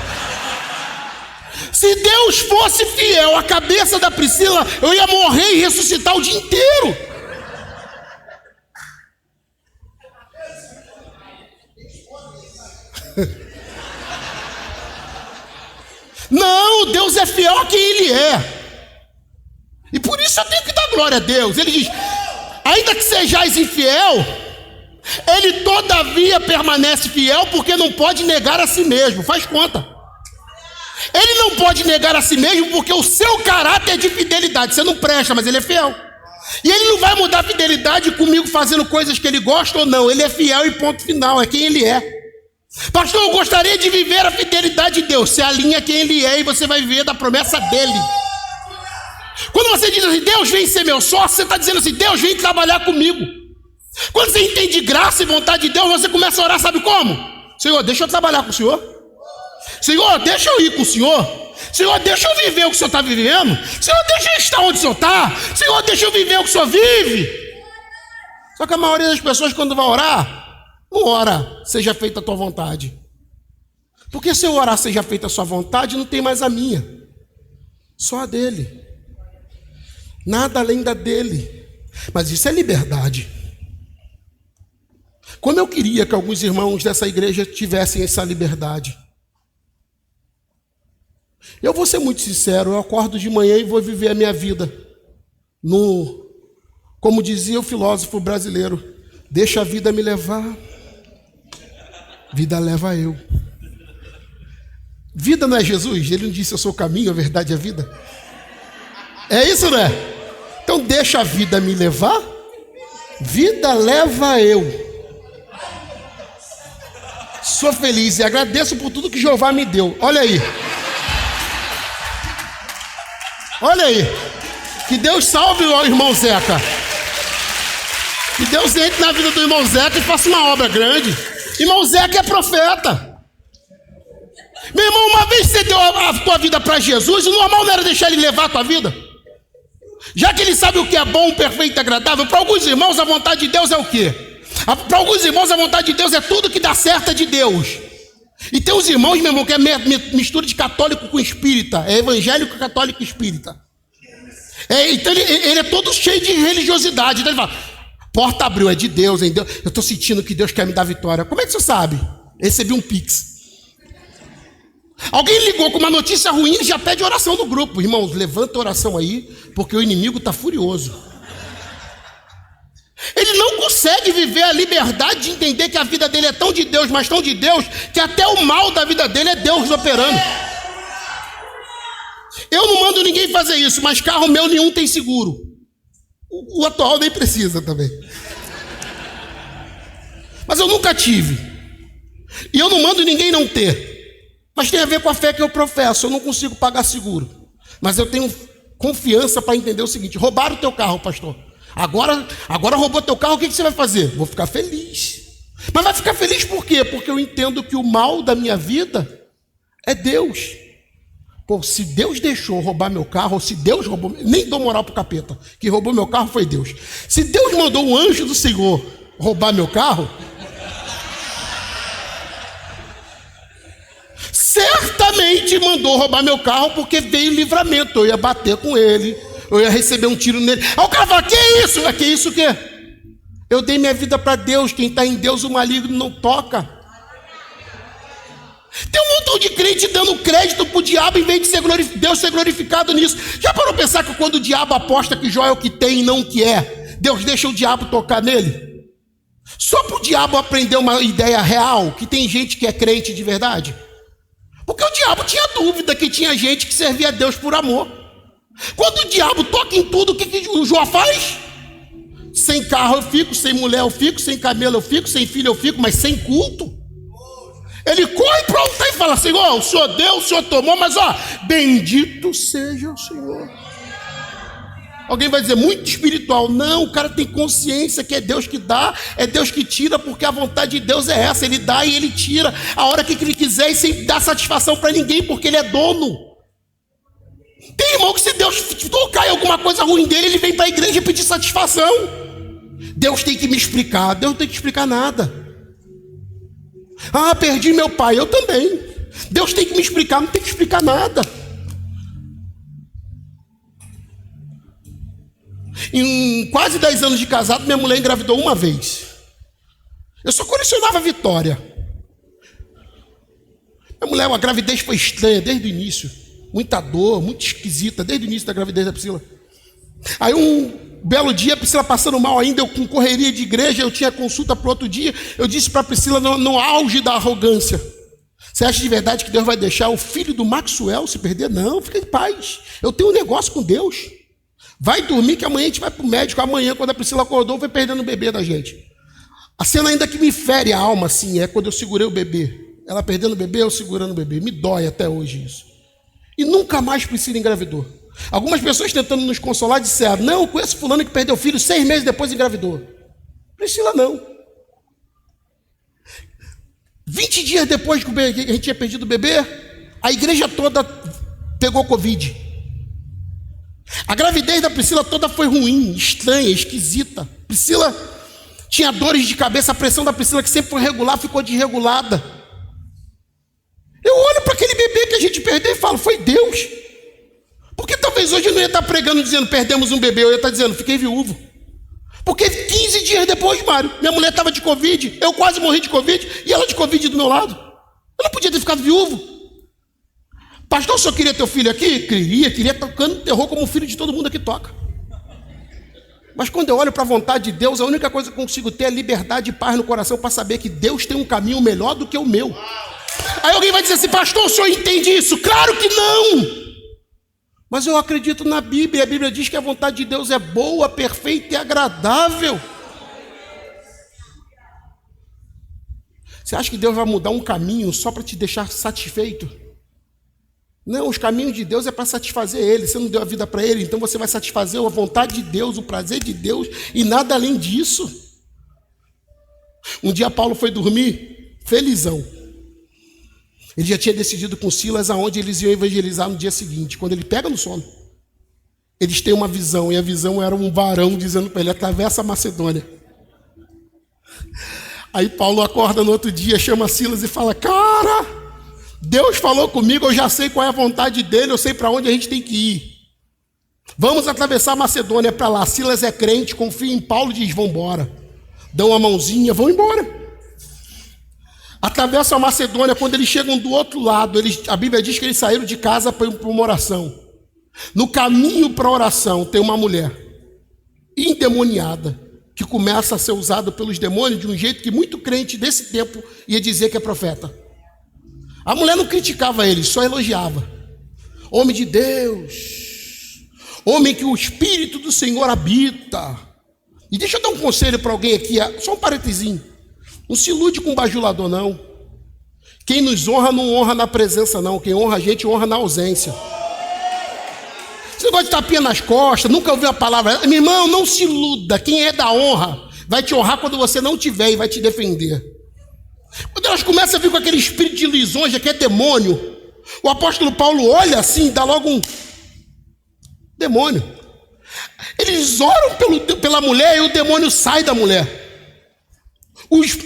Se Deus fosse fiel à cabeça da Priscila, eu ia morrer e ressuscitar o dia inteiro. Não, Deus é fiel a quem Ele é. E por isso eu tenho que dar glória a Deus. Ele diz, ainda que sejais infiel, Ele todavia permanece fiel, porque não pode negar a si mesmo. Faz conta. Ele não pode negar a si mesmo, porque o seu caráter é de fidelidade. Você não presta, mas Ele é fiel. E Ele não vai mudar a fidelidade comigo fazendo coisas que Ele gosta ou não. Ele é fiel e ponto final, é quem Ele é. Pastor, eu gostaria de viver a fidelidade de Deus. Você alinha quem Ele é e você vai viver da promessa dEle. Quando você diz assim, Deus vem ser meu sócio, você está dizendo assim, Deus vem trabalhar comigo. Quando você entende graça e vontade de Deus, você começa a orar, sabe como? Senhor, deixa eu trabalhar com o Senhor. Senhor, deixa eu ir com o Senhor. Senhor, deixa eu viver o que o Senhor está vivendo. Senhor, deixa eu estar onde o Senhor está. Senhor, deixa eu viver o que o Senhor vive. Só que a maioria das pessoas, quando vai orar, não ora, seja feita a tua vontade. Porque se eu orar, seja feita a sua vontade, não tem mais a minha. Só a dele. Nada além da dele. Mas isso é liberdade. Como eu queria que alguns irmãos dessa igreja tivessem essa liberdade. Eu vou ser muito sincero, eu acordo de manhã e vou viver a minha vida como dizia o filósofo brasileiro, deixa a vida me levar, vida leva eu. Vida não é Jesus? Ele não disse eu sou o caminho, a verdade e a vida? É isso, né? Então deixa a vida me levar, vida leva eu. Sou feliz e agradeço por tudo que Jeová me deu. Olha aí. Olha aí. Que Deus salve o irmão Zeca. Que Deus entre na vida do irmão Zeca e faça uma obra grande. Irmão Zeca é profeta. Meu irmão, uma vez que você deu a tua vida para Jesus, o normal não era deixar Ele levar a tua vida? Já que Ele sabe o que é bom, perfeito e agradável, para alguns irmãos a vontade de Deus é o quê? Para alguns irmãos a vontade de Deus é tudo que dá certo é de Deus. E tem uns irmãos, meu irmão, que é mistura de católico com espírita. É evangélico, católico e espírita. Então ele é todo cheio de religiosidade. Então ele fala, porta abriu, é de Deus, hein? Eu estou sentindo que Deus quer me dar vitória. Como é que você sabe? Recebi um pix. Alguém ligou com uma notícia ruim e já pede oração do grupo. Irmãos, levanta a oração aí, porque o inimigo está furioso. Ele não consegue viver a liberdade de entender que a vida dele é tão de Deus, mas tão de Deus, que até o mal da vida dele é Deus operando. Eu não mando ninguém fazer isso, mas carro meu nenhum tem seguro. O atual nem precisa também. Mas eu nunca tive. E eu não mando ninguém não ter. Mas tem a ver com a fé que eu professo. Eu não consigo pagar seguro. Mas eu tenho confiança para entender o seguinte: roubaram o teu carro, pastor. Agora roubou teu carro, o que você vai fazer? Vou ficar feliz. Mas vai ficar feliz por quê? Porque eu entendo que o mal da minha vida é Deus. Pô, se Deus deixou roubar meu carro, ou se Deus roubou, nem dou moral pro capeta, que roubou meu carro foi Deus. Se Deus mandou um anjo do Senhor roubar meu carro, certamente mandou roubar meu carro porque veio livramento. Eu ia bater com ele, eu ia receber um tiro nele. Aí o cara fala, que isso? Que isso o quê? Eu dei minha vida para Deus, quem está em Deus o maligno não toca. Tem um montão de crente dando crédito para o diabo em vez de Deus ser glorificado nisso. Já parou para pensar que quando o diabo aposta que Jó é o que tem e não o que é, Deus deixa o diabo tocar nele? Só para o diabo aprender uma ideia real, que tem gente que é crente de verdade. Porque o diabo tinha dúvida que tinha gente que servia a Deus por amor. Quando o diabo toca em tudo, o que o Jó faz? Sem carro eu fico, sem mulher eu fico, sem camelo eu fico, sem filho eu fico, mas sem culto. Ele corre para o altar e fala, Senhor, o Senhor deu, o Senhor tomou, mas bendito seja o Senhor. Alguém vai dizer, muito espiritual. Não, o cara tem consciência que é Deus que dá, é Deus que tira, porque a vontade de Deus é essa, ele dá e ele tira a hora que ele quiser e sem dar satisfação para ninguém, porque ele é dono. Tem irmão que se Deus tocar em alguma coisa ruim dele, ele vem para a igreja pedir satisfação. Deus tem que me explicar. Deus não tem que explicar nada. Perdi meu pai, eu também. Deus tem que me explicar, não tem que explicar nada. Em quase 10 anos de casado, minha mulher engravidou uma vez. Eu só colecionava vitória. Minha mulher, a gravidez foi estranha desde o início. Muita dor, muito esquisita, desde o início da gravidez da Priscila. Aí um belo dia, a Priscila passando mal ainda, eu com correria de igreja, eu tinha consulta para o outro dia, eu disse para a Priscila, no auge da arrogância, você acha de verdade que Deus vai deixar o filho do Maxwell se perder? Não, fica em paz, eu tenho um negócio com Deus. Vai dormir que amanhã a gente vai para o médico. Amanhã, quando a Priscila acordou, foi perdendo o bebê da gente. A cena ainda que me fere a alma, assim, é quando eu segurei o bebê. Ela perdendo o bebê, eu segurando o bebê. Me dói até hoje isso. E nunca mais Priscila engravidou. Algumas pessoas tentando nos consolar disseram, não, eu conheço fulano que perdeu o filho 6 meses depois engravidou. Priscila não. 20 dias depois que a gente tinha perdido o bebê, a igreja toda pegou Covid. A gravidez da Priscila toda foi ruim, estranha, esquisita. Priscila tinha dores de cabeça, a pressão da Priscila, que sempre foi regular, ficou desregulada. Eu olho para aquele bebê que a gente perdeu e falo, foi Deus. Porque talvez hoje eu não ia estar pregando dizendo, perdemos um bebê, eu ia estar dizendo, fiquei viúvo. Porque 15 dias depois, Mário, minha mulher estava de Covid, eu quase morri de Covid, e ela de Covid do meu lado. Eu não podia ter ficado viúvo. Pastor, o senhor queria teu filho aqui? Queria tocando terror como o filho de todo mundo aqui toca. Mas quando eu olho para a vontade de Deus, a única coisa que eu consigo ter é liberdade e paz no coração para saber que Deus tem um caminho melhor do que o meu. Aí alguém vai dizer assim, pastor, o senhor entende isso? Claro que não! Mas eu acredito na Bíblia, a Bíblia diz que a vontade de Deus é boa, perfeita e agradável. Você acha que Deus vai mudar um caminho só para te deixar satisfeito? Não, os caminhos de Deus é para satisfazer Ele. Você não deu a vida para Ele, então você vai satisfazer a vontade de Deus, o prazer de Deus e nada além disso. Um dia Paulo foi dormir felizão. Ele já tinha decidido com Silas aonde eles iam evangelizar no dia seguinte. Quando ele pega no sono, eles têm uma visão, e a visão era um varão dizendo para ele, atravessa a Macedônia. Aí Paulo acorda no outro dia, chama Silas e fala, cara, Deus falou comigo, eu já sei qual é a vontade dele, eu sei para onde a gente tem que ir. Vamos atravessar a Macedônia para lá. Silas é crente, confia em Paulo e diz, vamos embora. Dão uma mãozinha, vão embora. Atravessam a Macedônia, quando eles chegam do outro lado, a Bíblia diz que eles saíram de casa para uma oração. No caminho para a oração tem uma mulher endemoniada, que começa a ser usada pelos demônios de um jeito que muito crente desse tempo ia dizer que é profeta. A mulher não criticava ele, só elogiava. Homem de Deus, homem que o Espírito do Senhor habita. E deixa eu dar um conselho para alguém aqui, só um parentezinho. Não se ilude com bajulador, não. Quem nos honra, não honra na presença, não. Quem honra a gente, honra na ausência. Você gosta de tapinha nas costas, nunca ouviu a palavra. Meu irmão, não se iluda. Quem é da honra vai te honrar quando você não tiver e vai te defender. Quando elas começam a vir com aquele espírito de lisonja que é demônio, o apóstolo Paulo olha assim, dá logo um demônio. Eles oram pela mulher e o demônio sai da mulher. Os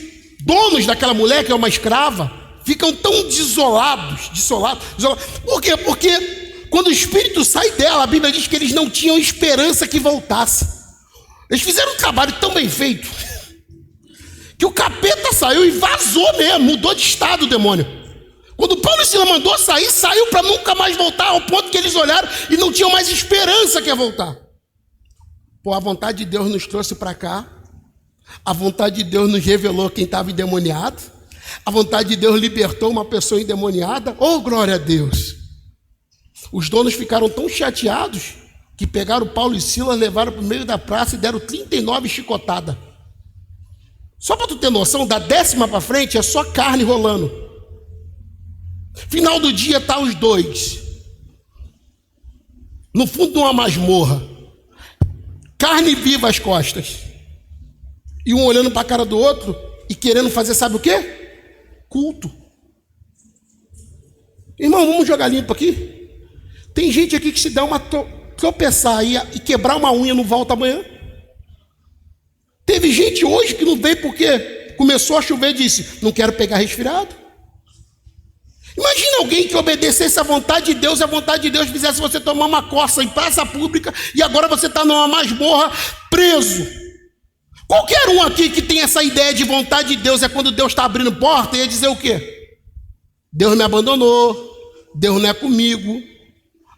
donos daquela mulher, que é uma escrava, ficam tão desolados. Por quê? Porque quando o espírito sai dela, a Bíblia diz que eles não tinham esperança que voltasse. Eles fizeram um trabalho tão bem feito que o capeta saiu e vazou mesmo, mudou de estado o demônio. Quando Paulo e Silas mandou sair, saiu para nunca mais voltar, ao ponto que eles olharam e não tinham mais esperança que ia voltar. Pô, a vontade de Deus nos trouxe para cá, a vontade de Deus nos revelou quem estava endemoniado, a vontade de Deus libertou uma pessoa endemoniada. Oh, glória a Deus! Os donos ficaram tão chateados que pegaram Paulo e Silas, levaram para o meio da praça e deram 39 chicotadas. Só para tu ter noção, da 10ª para frente é só carne rolando. Final do dia tá os dois no fundo de uma masmorra, carne viva às costas, e um olhando para a cara do outro e querendo fazer, sabe o quê? Culto. Irmão, vamos jogar limpo aqui. Tem gente aqui que se dá uma tropeçar e quebrar uma unha não volta amanhã. Teve gente hoje que não veio porque começou a chover e disse, não quero pegar resfriado. Imagina alguém que obedecesse à vontade de Deus, e a vontade de Deus fizesse você tomar uma coça em praça pública, e agora você está numa masmorra preso. Qualquer um aqui que tem essa ideia de vontade de Deus é quando Deus está abrindo porta, ia dizer o quê? Deus me abandonou, Deus não é comigo.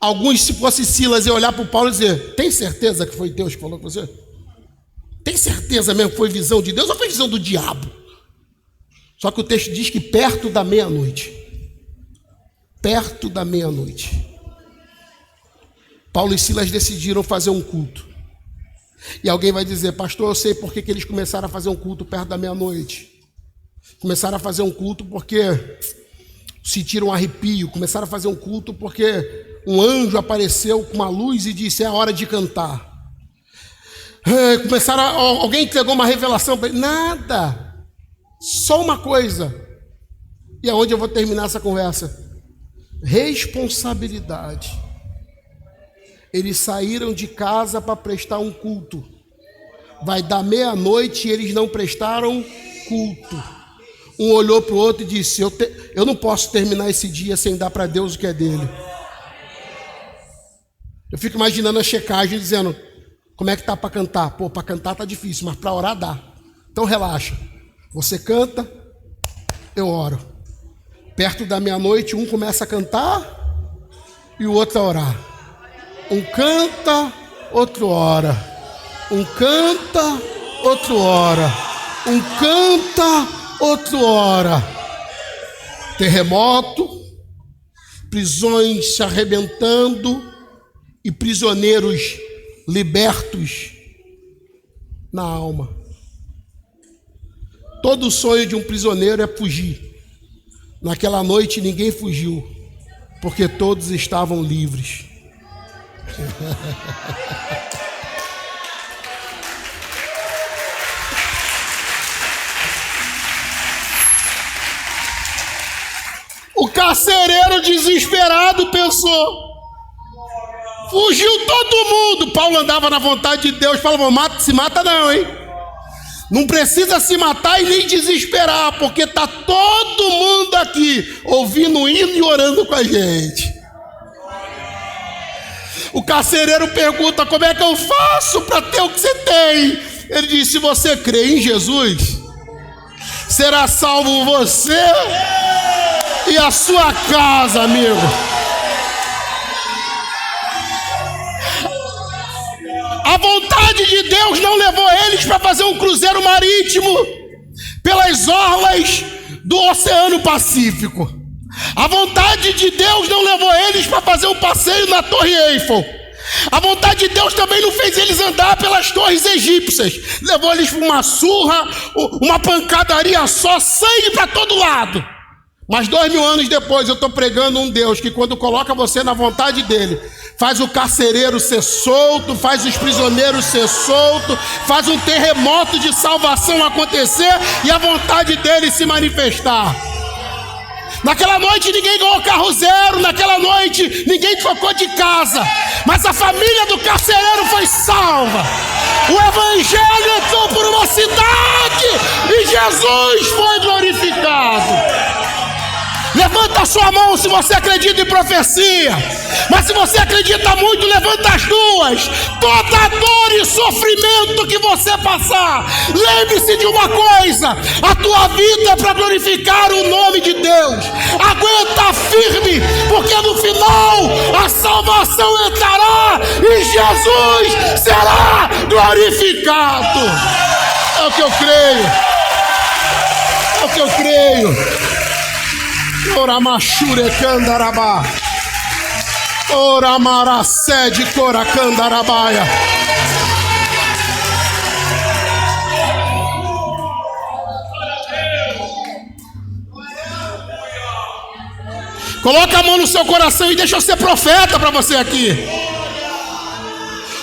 Alguns, se fosse Silas, iam olhar para o Paulo e dizer, tem certeza que foi Deus que falou com você? Tem certeza mesmo que foi visão de Deus ou foi visão do diabo? Só que o texto diz que perto da meia-noite, Paulo e Silas decidiram fazer um culto. E alguém vai dizer, pastor, eu sei por que eles começaram a fazer um culto perto da meia-noite. Começaram a fazer um culto porque sentiram um arrepio. Começaram a fazer um culto porque um anjo apareceu com uma luz e disse, é a hora de cantar. Alguém entregou uma revelação para ele. Nada, só uma coisa. E aonde eu vou terminar essa conversa? Responsabilidade. Eles saíram de casa para prestar um culto. Vai dar meia-noite e eles não prestaram culto. Um olhou para o outro e disse, eu não posso terminar esse dia sem dar para Deus o que é dele. Eu fico imaginando a checagem dizendo, como é que tá para cantar? Pô, para cantar tá difícil, mas para orar dá. Então relaxa. Você canta, eu oro. Perto da meia-noite, um começa a cantar e o outro a orar. Um canta, outro ora. Um canta, outro ora. Um canta, outro ora. Terremoto, prisões se arrebentando e prisioneiros libertos na alma. Todo sonho de um prisioneiro é fugir. Naquela noite ninguém fugiu, porque todos estavam livres. O carcereiro desesperado pensou, fugiu todo mundo. Paulo andava na vontade de Deus, falava, se mata não, hein? Não precisa se matar e nem desesperar, porque está todo mundo aqui ouvindo o hino e orando com a gente. O carcereiro pergunta, como é que eu faço para ter o que você tem? Ele diz, se você crê em Jesus, será salvo você e a sua casa, amigo. A vontade de Deus não levou eles para fazer um cruzeiro marítimo pelas orlas do Oceano Pacífico. A vontade de Deus não levou eles para fazer um passeio na Torre Eiffel. A vontade de Deus também não fez eles andar pelas torres egípcias. Levou eles para uma surra, uma pancadaria só, sangue para todo lado. Mas 2000 anos depois eu estou pregando um Deus que quando coloca você na vontade dele, faz o carcereiro ser solto, faz os prisioneiros ser soltos, faz um terremoto de salvação acontecer e a vontade dele se manifestar. Naquela noite ninguém ganhou carro zero, naquela noite ninguém trocou de casa, mas a família do carcereiro foi salva. O evangelho entrou por uma cidade e Jesus foi glorificado. Levanta a sua mão se você acredita em profecia. Mas se você acredita muito, levanta as duas. Toda dor e sofrimento que você passar, lembre-se de uma coisa: a tua vida é para glorificar o nome de Deus. Aguenta firme, porque no final a salvação entrará e Jesus será glorificado. É o que eu creio. É o que eu creio. Oramashure Kandarabá. Oramaracede Coracandarabaia. Coloca a mão no seu coração e deixa eu ser profeta para você aqui.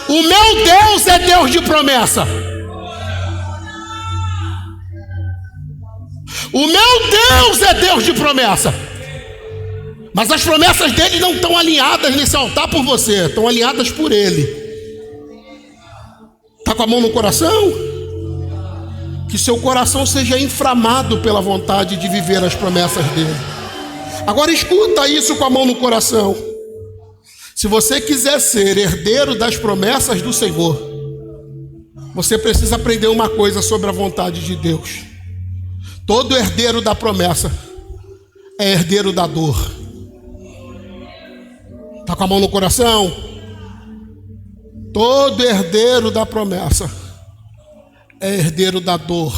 O meu Deus é Deus de promessa. O meu Deus é Deus de promessa. Mas as promessas dele não estão alinhadas nesse altar por você, estão alinhadas por ele. Está com a mão no coração? Que seu coração seja inflamado pela vontade de viver as promessas dele. Agora escuta isso com a mão no coração. Se você quiser ser herdeiro das promessas do Senhor, você precisa aprender uma coisa sobre a vontade de Deus. Todo herdeiro da promessa é herdeiro da dor. Está com a mão no coração? Todo herdeiro da promessa é herdeiro da dor.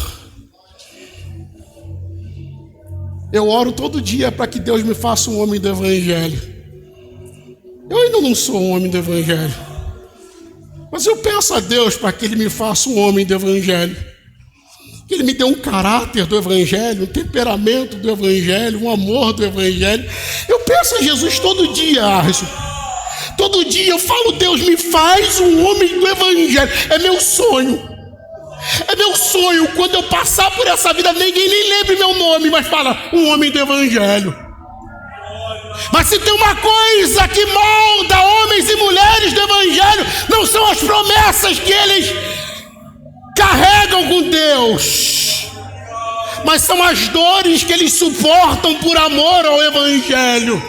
Eu oro todo dia para que Deus me faça um homem do Evangelho. Eu ainda não sou um homem do Evangelho, mas eu peço a Deus para que Ele me faça um homem do Evangelho. Que Ele me dê um caráter do Evangelho, um temperamento do Evangelho, um amor do Evangelho. Eu peço a Jesus todo dia, Arson. Todo dia eu falo: Deus, me faz um homem do Evangelho. É meu sonho. É meu sonho, quando eu passar por essa vida, ninguém nem lembre meu nome, mas fala: um homem do Evangelho. Mas se tem uma coisa que molda homens e mulheres do Evangelho, não são as promessas que eles carregam com Deus, mas são as dores que eles suportam por amor ao Evangelho.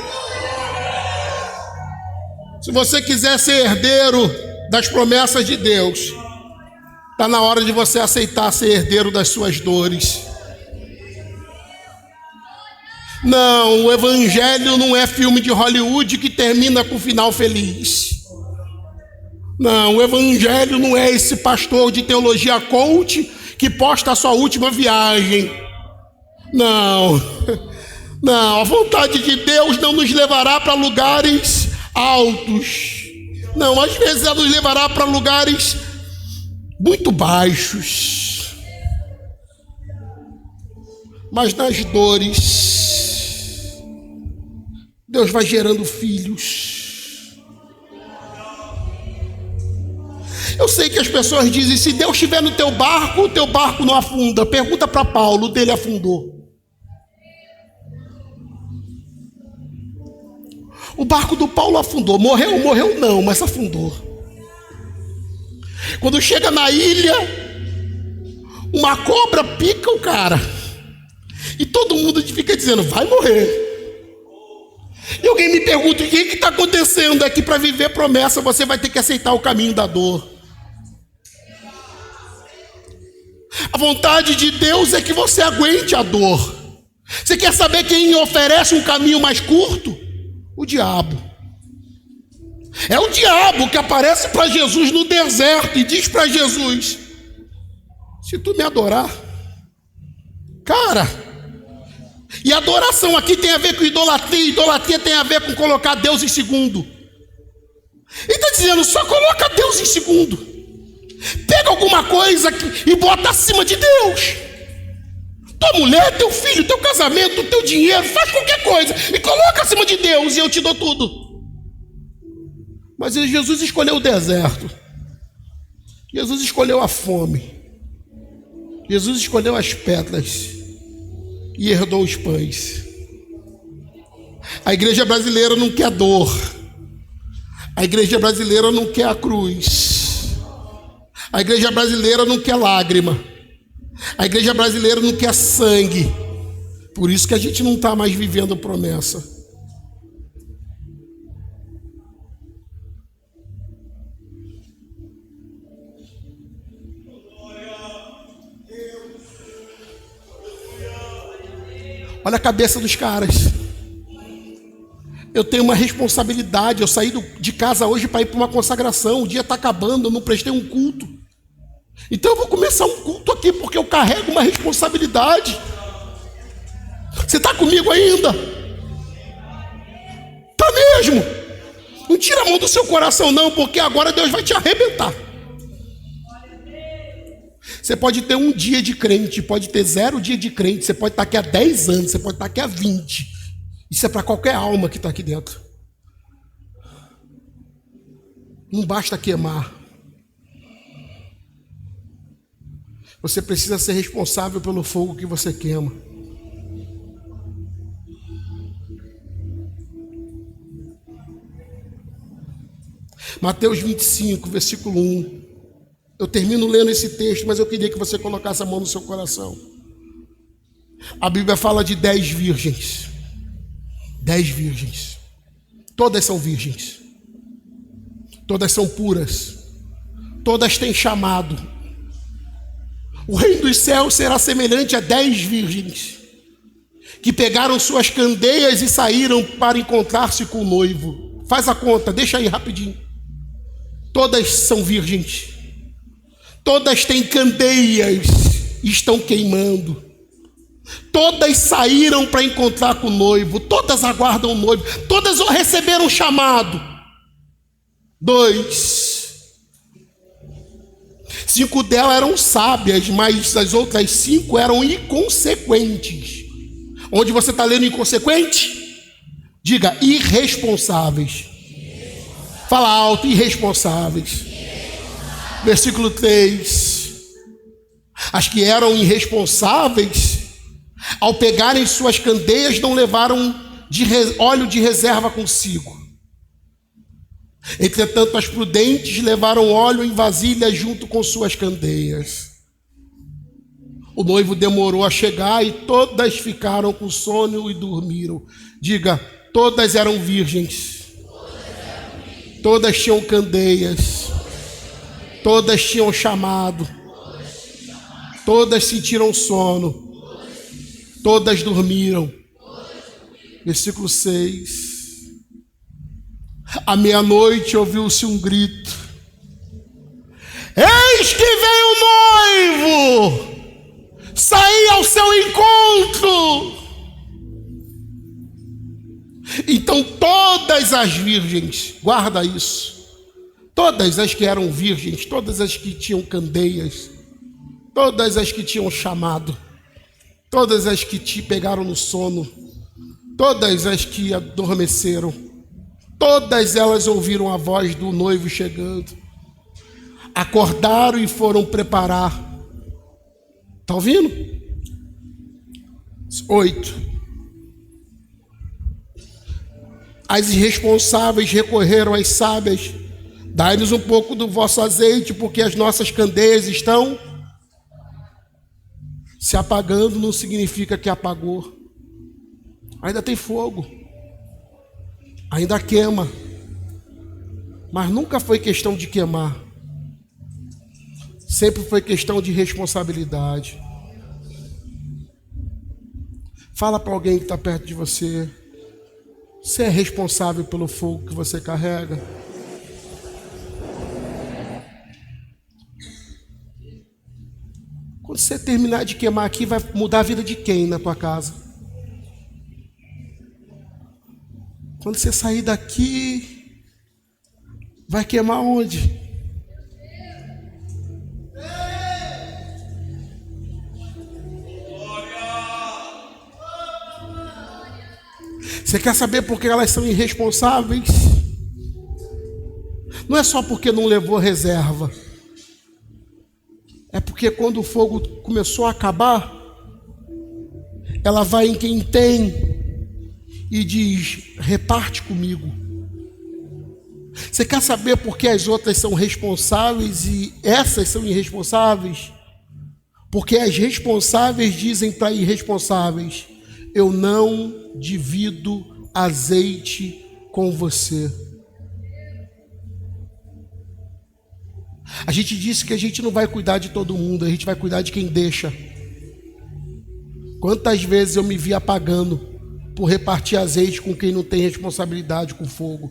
Se você quiser ser herdeiro das promessas de Deus, está na hora de você aceitar ser herdeiro das suas dores. Não, o Evangelho não é filme de Hollywood que termina com final feliz. Não, o Evangelho não é esse pastor de teologia coach que posta a sua última viagem. Não, não, a vontade de Deus não nos levará para lugares altos. Não, às vezes ela nos levará para lugares muito baixos. Mas nas dores, Deus vai gerando filhos. Eu sei que as pessoas dizem: se Deus estiver no teu barco, o teu barco não afunda. Pergunta para Paulo, o dele afundou. O barco do Paulo afundou. Morreu não, mas afundou. Quando chega na ilha, uma cobra pica o cara. E todo mundo fica dizendo: vai morrer. E alguém me pergunta: o que está acontecendo? É que para viver promessa você vai ter que aceitar o caminho da dor. A vontade de Deus é que você aguente a dor. Você quer saber quem oferece um caminho mais curto? O diabo. É o diabo que aparece para Jesus no deserto e diz para Jesus: se tu me adorar, cara. E adoração aqui tem a ver com idolatria. Idolatria tem a ver com colocar Deus em segundo. Ele está dizendo: só coloca Deus em segundo. Pega alguma coisa e bota acima de Deus. Tua mulher, teu filho, teu casamento, teu dinheiro, faz qualquer coisa e coloca acima de Deus e eu te dou tudo. Mas Jesus escolheu o deserto. Jesus escolheu a fome. Jesus escolheu as pedras e herdou os pães. A igreja brasileira não quer dor. A igreja brasileira não quer a cruz. A igreja brasileira não quer lágrima. A igreja brasileira não quer sangue. Por isso que a gente não está mais vivendo promessa. Olha a cabeça dos caras. Eu tenho uma responsabilidade. Eu saí de casa hoje para ir para uma consagração. O dia está acabando, eu não prestei um culto. Então eu vou começar um culto aqui, porque eu carrego uma responsabilidade. Você está comigo ainda? Está mesmo? Não tira a mão do seu coração não, porque agora Deus vai te arrebentar. Você pode ter um dia de crente, pode ter 0 dia de crente, você pode estar aqui há 10 anos, você pode estar aqui há 20. Isso é para qualquer alma que está aqui dentro. Não basta queimar. Você precisa ser responsável pelo fogo que você queima. Mateus 25, versículo 1. Eu termino lendo esse texto, mas eu queria que você colocasse a mão no seu coração. A Bíblia fala de 10 virgens. 10 virgens. Todas são virgens. Todas são puras. Todas têm chamado. O reino dos céus será semelhante a 10 virgens que pegaram suas candeias e saíram para encontrar-se com o noivo. Faz a conta, deixa aí rapidinho. Todas são virgens. Todas têm candeias e estão queimando. Todas saíram para encontrar com o noivo. Todas aguardam o noivo. Todas receberam um chamado. 2. 5 delas eram sábias, mas as outras 5 eram inconsequentes. Onde você está lendo inconsequente? Diga irresponsáveis. Fala alto, irresponsáveis. Versículo 3. As que eram irresponsáveis, ao pegarem suas candeias, não levaram óleo de reserva consigo. Entretanto, as prudentes levaram óleo em vasilha junto com suas candeias. O noivo demorou a chegar e todas ficaram com sono e dormiram. Diga, todas eram virgens. Todas tinham candeias. Todas tinham chamado. Todas sentiram sono. Todas dormiram. Versículo 6. À meia-noite ouviu-se um grito. Eis que vem o noivo! Saí ao seu encontro! Então todas as virgens, guarda isso, todas as que eram virgens, todas as que tinham candeias, todas as que tinham chamado, todas as que te pegaram no sono, todas as que adormeceram, todas elas ouviram a voz do noivo chegando, acordaram e foram preparar. Está ouvindo? 8. As irresponsáveis recorreram às sábias. Dai-nos um pouco do vosso azeite, porque as nossas candeias estão se apagando. Não significa que apagou. Ainda tem fogo. Ainda queima. Mas nunca foi questão de queimar. Sempre foi questão de responsabilidade. Fala para alguém que está perto de você. Você é responsável pelo fogo que você carrega? Quando você terminar de queimar aqui, vai mudar a vida de quem na tua casa? Quando você sair daqui, vai queimar onde? Você quer saber por que elas são irresponsáveis? Não é só porque não levou reserva. É porque quando o fogo começou a acabar, ela vai em quem tem e diz, reparte comigo. Você quer saber por que as outras são responsáveis e essas são irresponsáveis? Porque as responsáveis dizem para irresponsáveis, eu não divido azeite com você. A gente disse que a gente não vai cuidar de todo mundo, a gente vai cuidar de quem deixa. Quantas vezes eu me vi apagando por repartir azeite com quem não tem responsabilidade com fogo?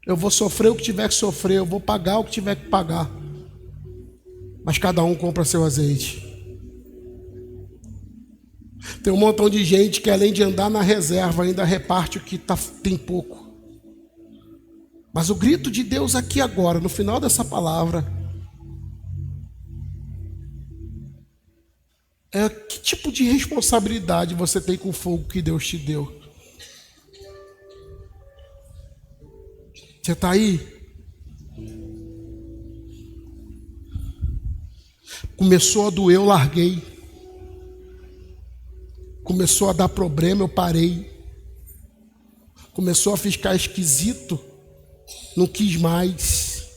Eu vou sofrer o que tiver que sofrer, eu vou pagar o que tiver que pagar. Mas cada um compra seu azeite. Tem um montão de gente que, além de andar na reserva, ainda reparte o que tem pouco. Mas o grito de Deus aqui agora, no final dessa palavra, é que tipo de responsabilidade você tem com o fogo que Deus te deu? Você está aí? Começou a doer, eu larguei. Começou a dar problema, eu parei. Começou a ficar esquisito, não quis mais.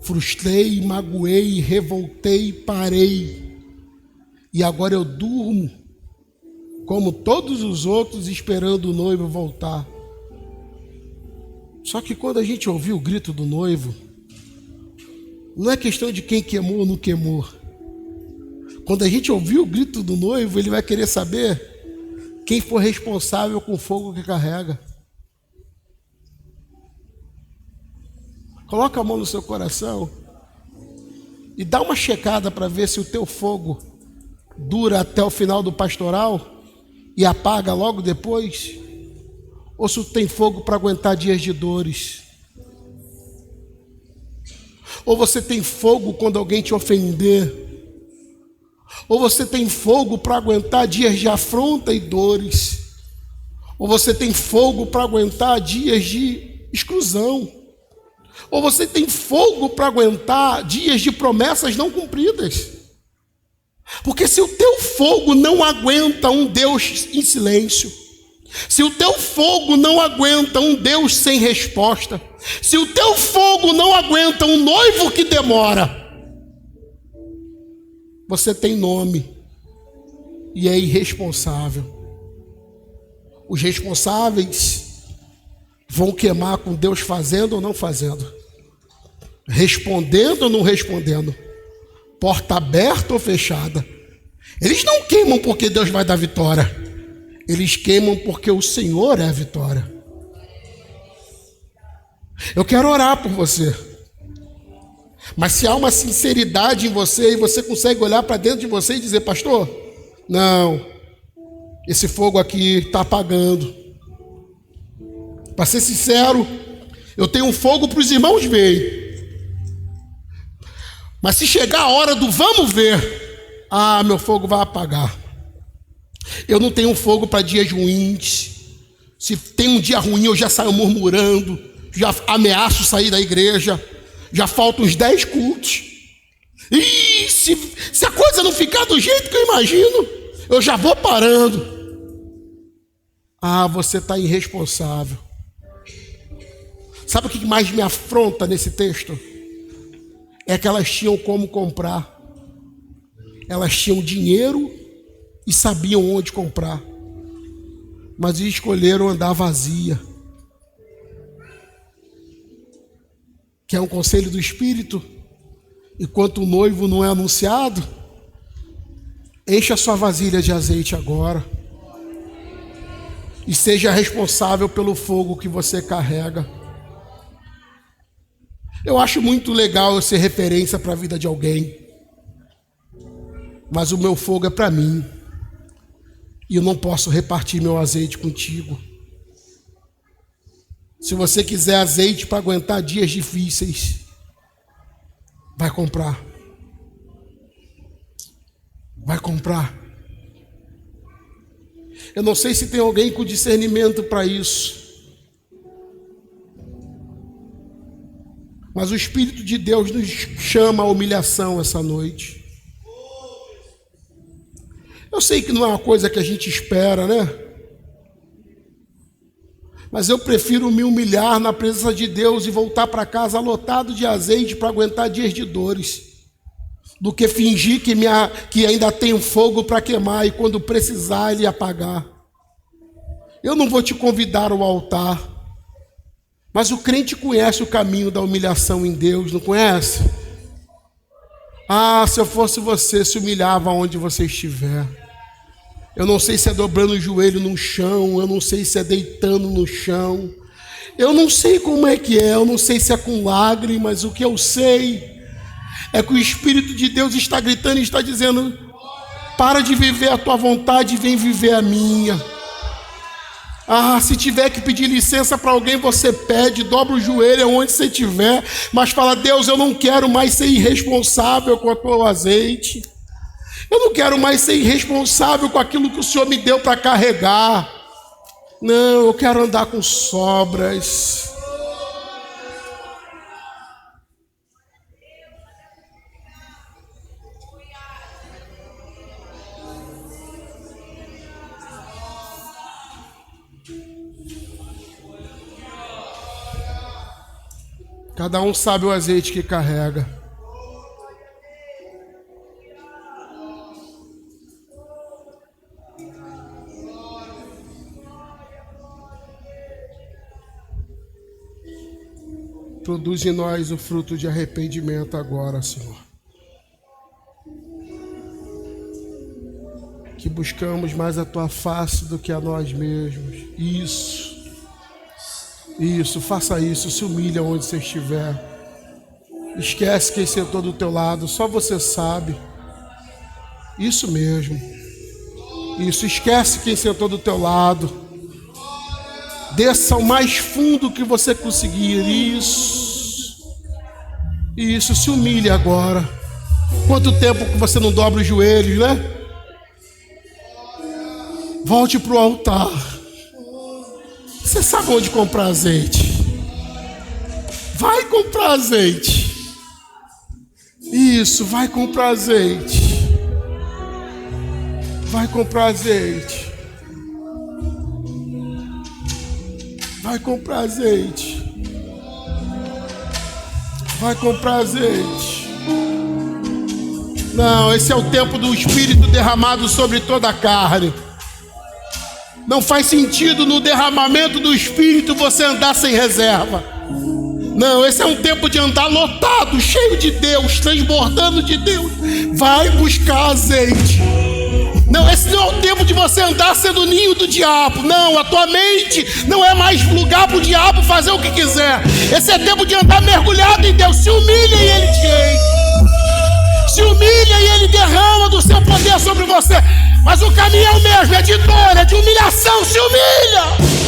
Frustrei, magoei, revoltei, parei. E agora eu durmo, como todos os outros, esperando o noivo voltar. Só que quando a gente ouviu o grito do noivo, não é questão de quem queimou ou não queimou. Quando a gente ouviu o grito do noivo, ele vai querer saber quem foi responsável com o fogo que carrega. Coloca a mão no seu coração e dá uma checada para ver se o teu fogo dura até o final do pastoral e apaga logo depois, ou se tu tem fogo para aguentar dias de dores. Ou você tem fogo quando alguém te ofender. Ou você tem fogo para aguentar dias de afronta e dores. Ou você tem fogo para aguentar dias de exclusão. Ou você tem fogo para aguentar dias de promessas não cumpridas. Porque se o teu fogo não aguenta um Deus em silêncio, se o teu fogo não aguenta um Deus sem resposta, se o teu fogo não aguenta um noivo que demora, você tem nome e é irresponsável. Os responsáveis vão queimar com Deus fazendo ou não fazendo, respondendo ou não respondendo, porta aberta ou fechada. Eles não queimam porque Deus vai dar vitória, eles queimam porque o Senhor é a vitória. Eu quero orar por você. Mas se há uma sinceridade em você e você consegue olhar para dentro de você e dizer: pastor, não, esse fogo aqui está apagando. Para ser sincero, eu tenho um fogo para os irmãos verem. Mas se chegar a hora do vamos ver, meu fogo vai apagar. Eu não tenho fogo para dias ruins. Se tem um dia ruim, eu já saio murmurando, já ameaço sair da igreja. Já faltam uns 10 cultos. E se a coisa não ficar do jeito que eu imagino, eu já vou parando. Você está irresponsável. Sabe o que mais me afronta nesse texto? É que elas tinham como comprar. Elas tinham dinheiro e sabiam onde comprar. Mas escolheram andar vazia. Que é um conselho do Espírito, enquanto o noivo não é anunciado, encha a sua vasilha de azeite agora e seja responsável pelo fogo que você carrega. Eu acho muito legal eu ser referência para a vida de alguém, mas o meu fogo é para mim e eu não posso repartir meu azeite contigo. Se você quiser azeite para aguentar dias difíceis, vai comprar. Vai comprar. Eu não sei se tem alguém com discernimento para isso. Mas o Espírito de Deus nos chama à humilhação essa noite. Eu sei que não é uma coisa que a gente espera, né? Mas eu prefiro me humilhar na presença de Deus e voltar para casa lotado de azeite para aguentar dias de dores, do que fingir que ainda tenho fogo para queimar e quando precisar ele apagar. Eu não vou te convidar ao altar, mas o crente conhece o caminho da humilhação em Deus, não conhece? Ah, se eu fosse você, se humilhava onde você estiver. Eu não sei se é dobrando o joelho no chão, eu não sei se é deitando no chão, eu não sei como é que é, eu não sei se é com lágrimas, o que eu sei é que o Espírito de Deus está gritando e está dizendo: para de viver a tua vontade e vem viver a minha. Ah, se tiver que pedir licença para alguém, você pede, dobra o joelho onde você estiver, mas fala: Deus, eu não quero mais ser irresponsável com o teu azeite. Eu não quero mais ser irresponsável com aquilo que o Senhor me deu para carregar. Não, eu quero andar com sobras. Cada um sabe o azeite que carrega. Produz em nós o fruto de arrependimento agora, Senhor. Que buscamos mais a tua face do que a nós mesmos. Isso, faça isso, se humilha onde você estiver. Esquece quem sentou do teu lado, só você sabe. Isso mesmo. Isso, esquece quem sentou do teu lado. Desça o mais fundo que você conseguir. Isso, se humilhe agora. Quanto tempo que você não dobra os joelhos, né? Volte para o altar. Você sabe onde comprar azeite? Vai comprar azeite. Isso, vai comprar azeite. Vai comprar azeite. Vai comprar azeite. Vai comprar azeite. Não, esse é o tempo do Espírito derramado sobre toda a carne. Não faz sentido no derramamento do Espírito você andar sem reserva. Não, esse é um tempo de andar lotado, cheio de Deus, transbordando de Deus. Vai buscar azeite. Não, esse não é o tempo de você andar sendo ninho do diabo. Não, a tua mente não é mais lugar para o diabo fazer o que quiser. Esse é tempo de andar mergulhado em Deus. Se humilha e Ele te enche. Se humilha e Ele derrama do seu poder sobre você. Mas o caminho é o mesmo, é de dor, é de humilhação. Se humilha.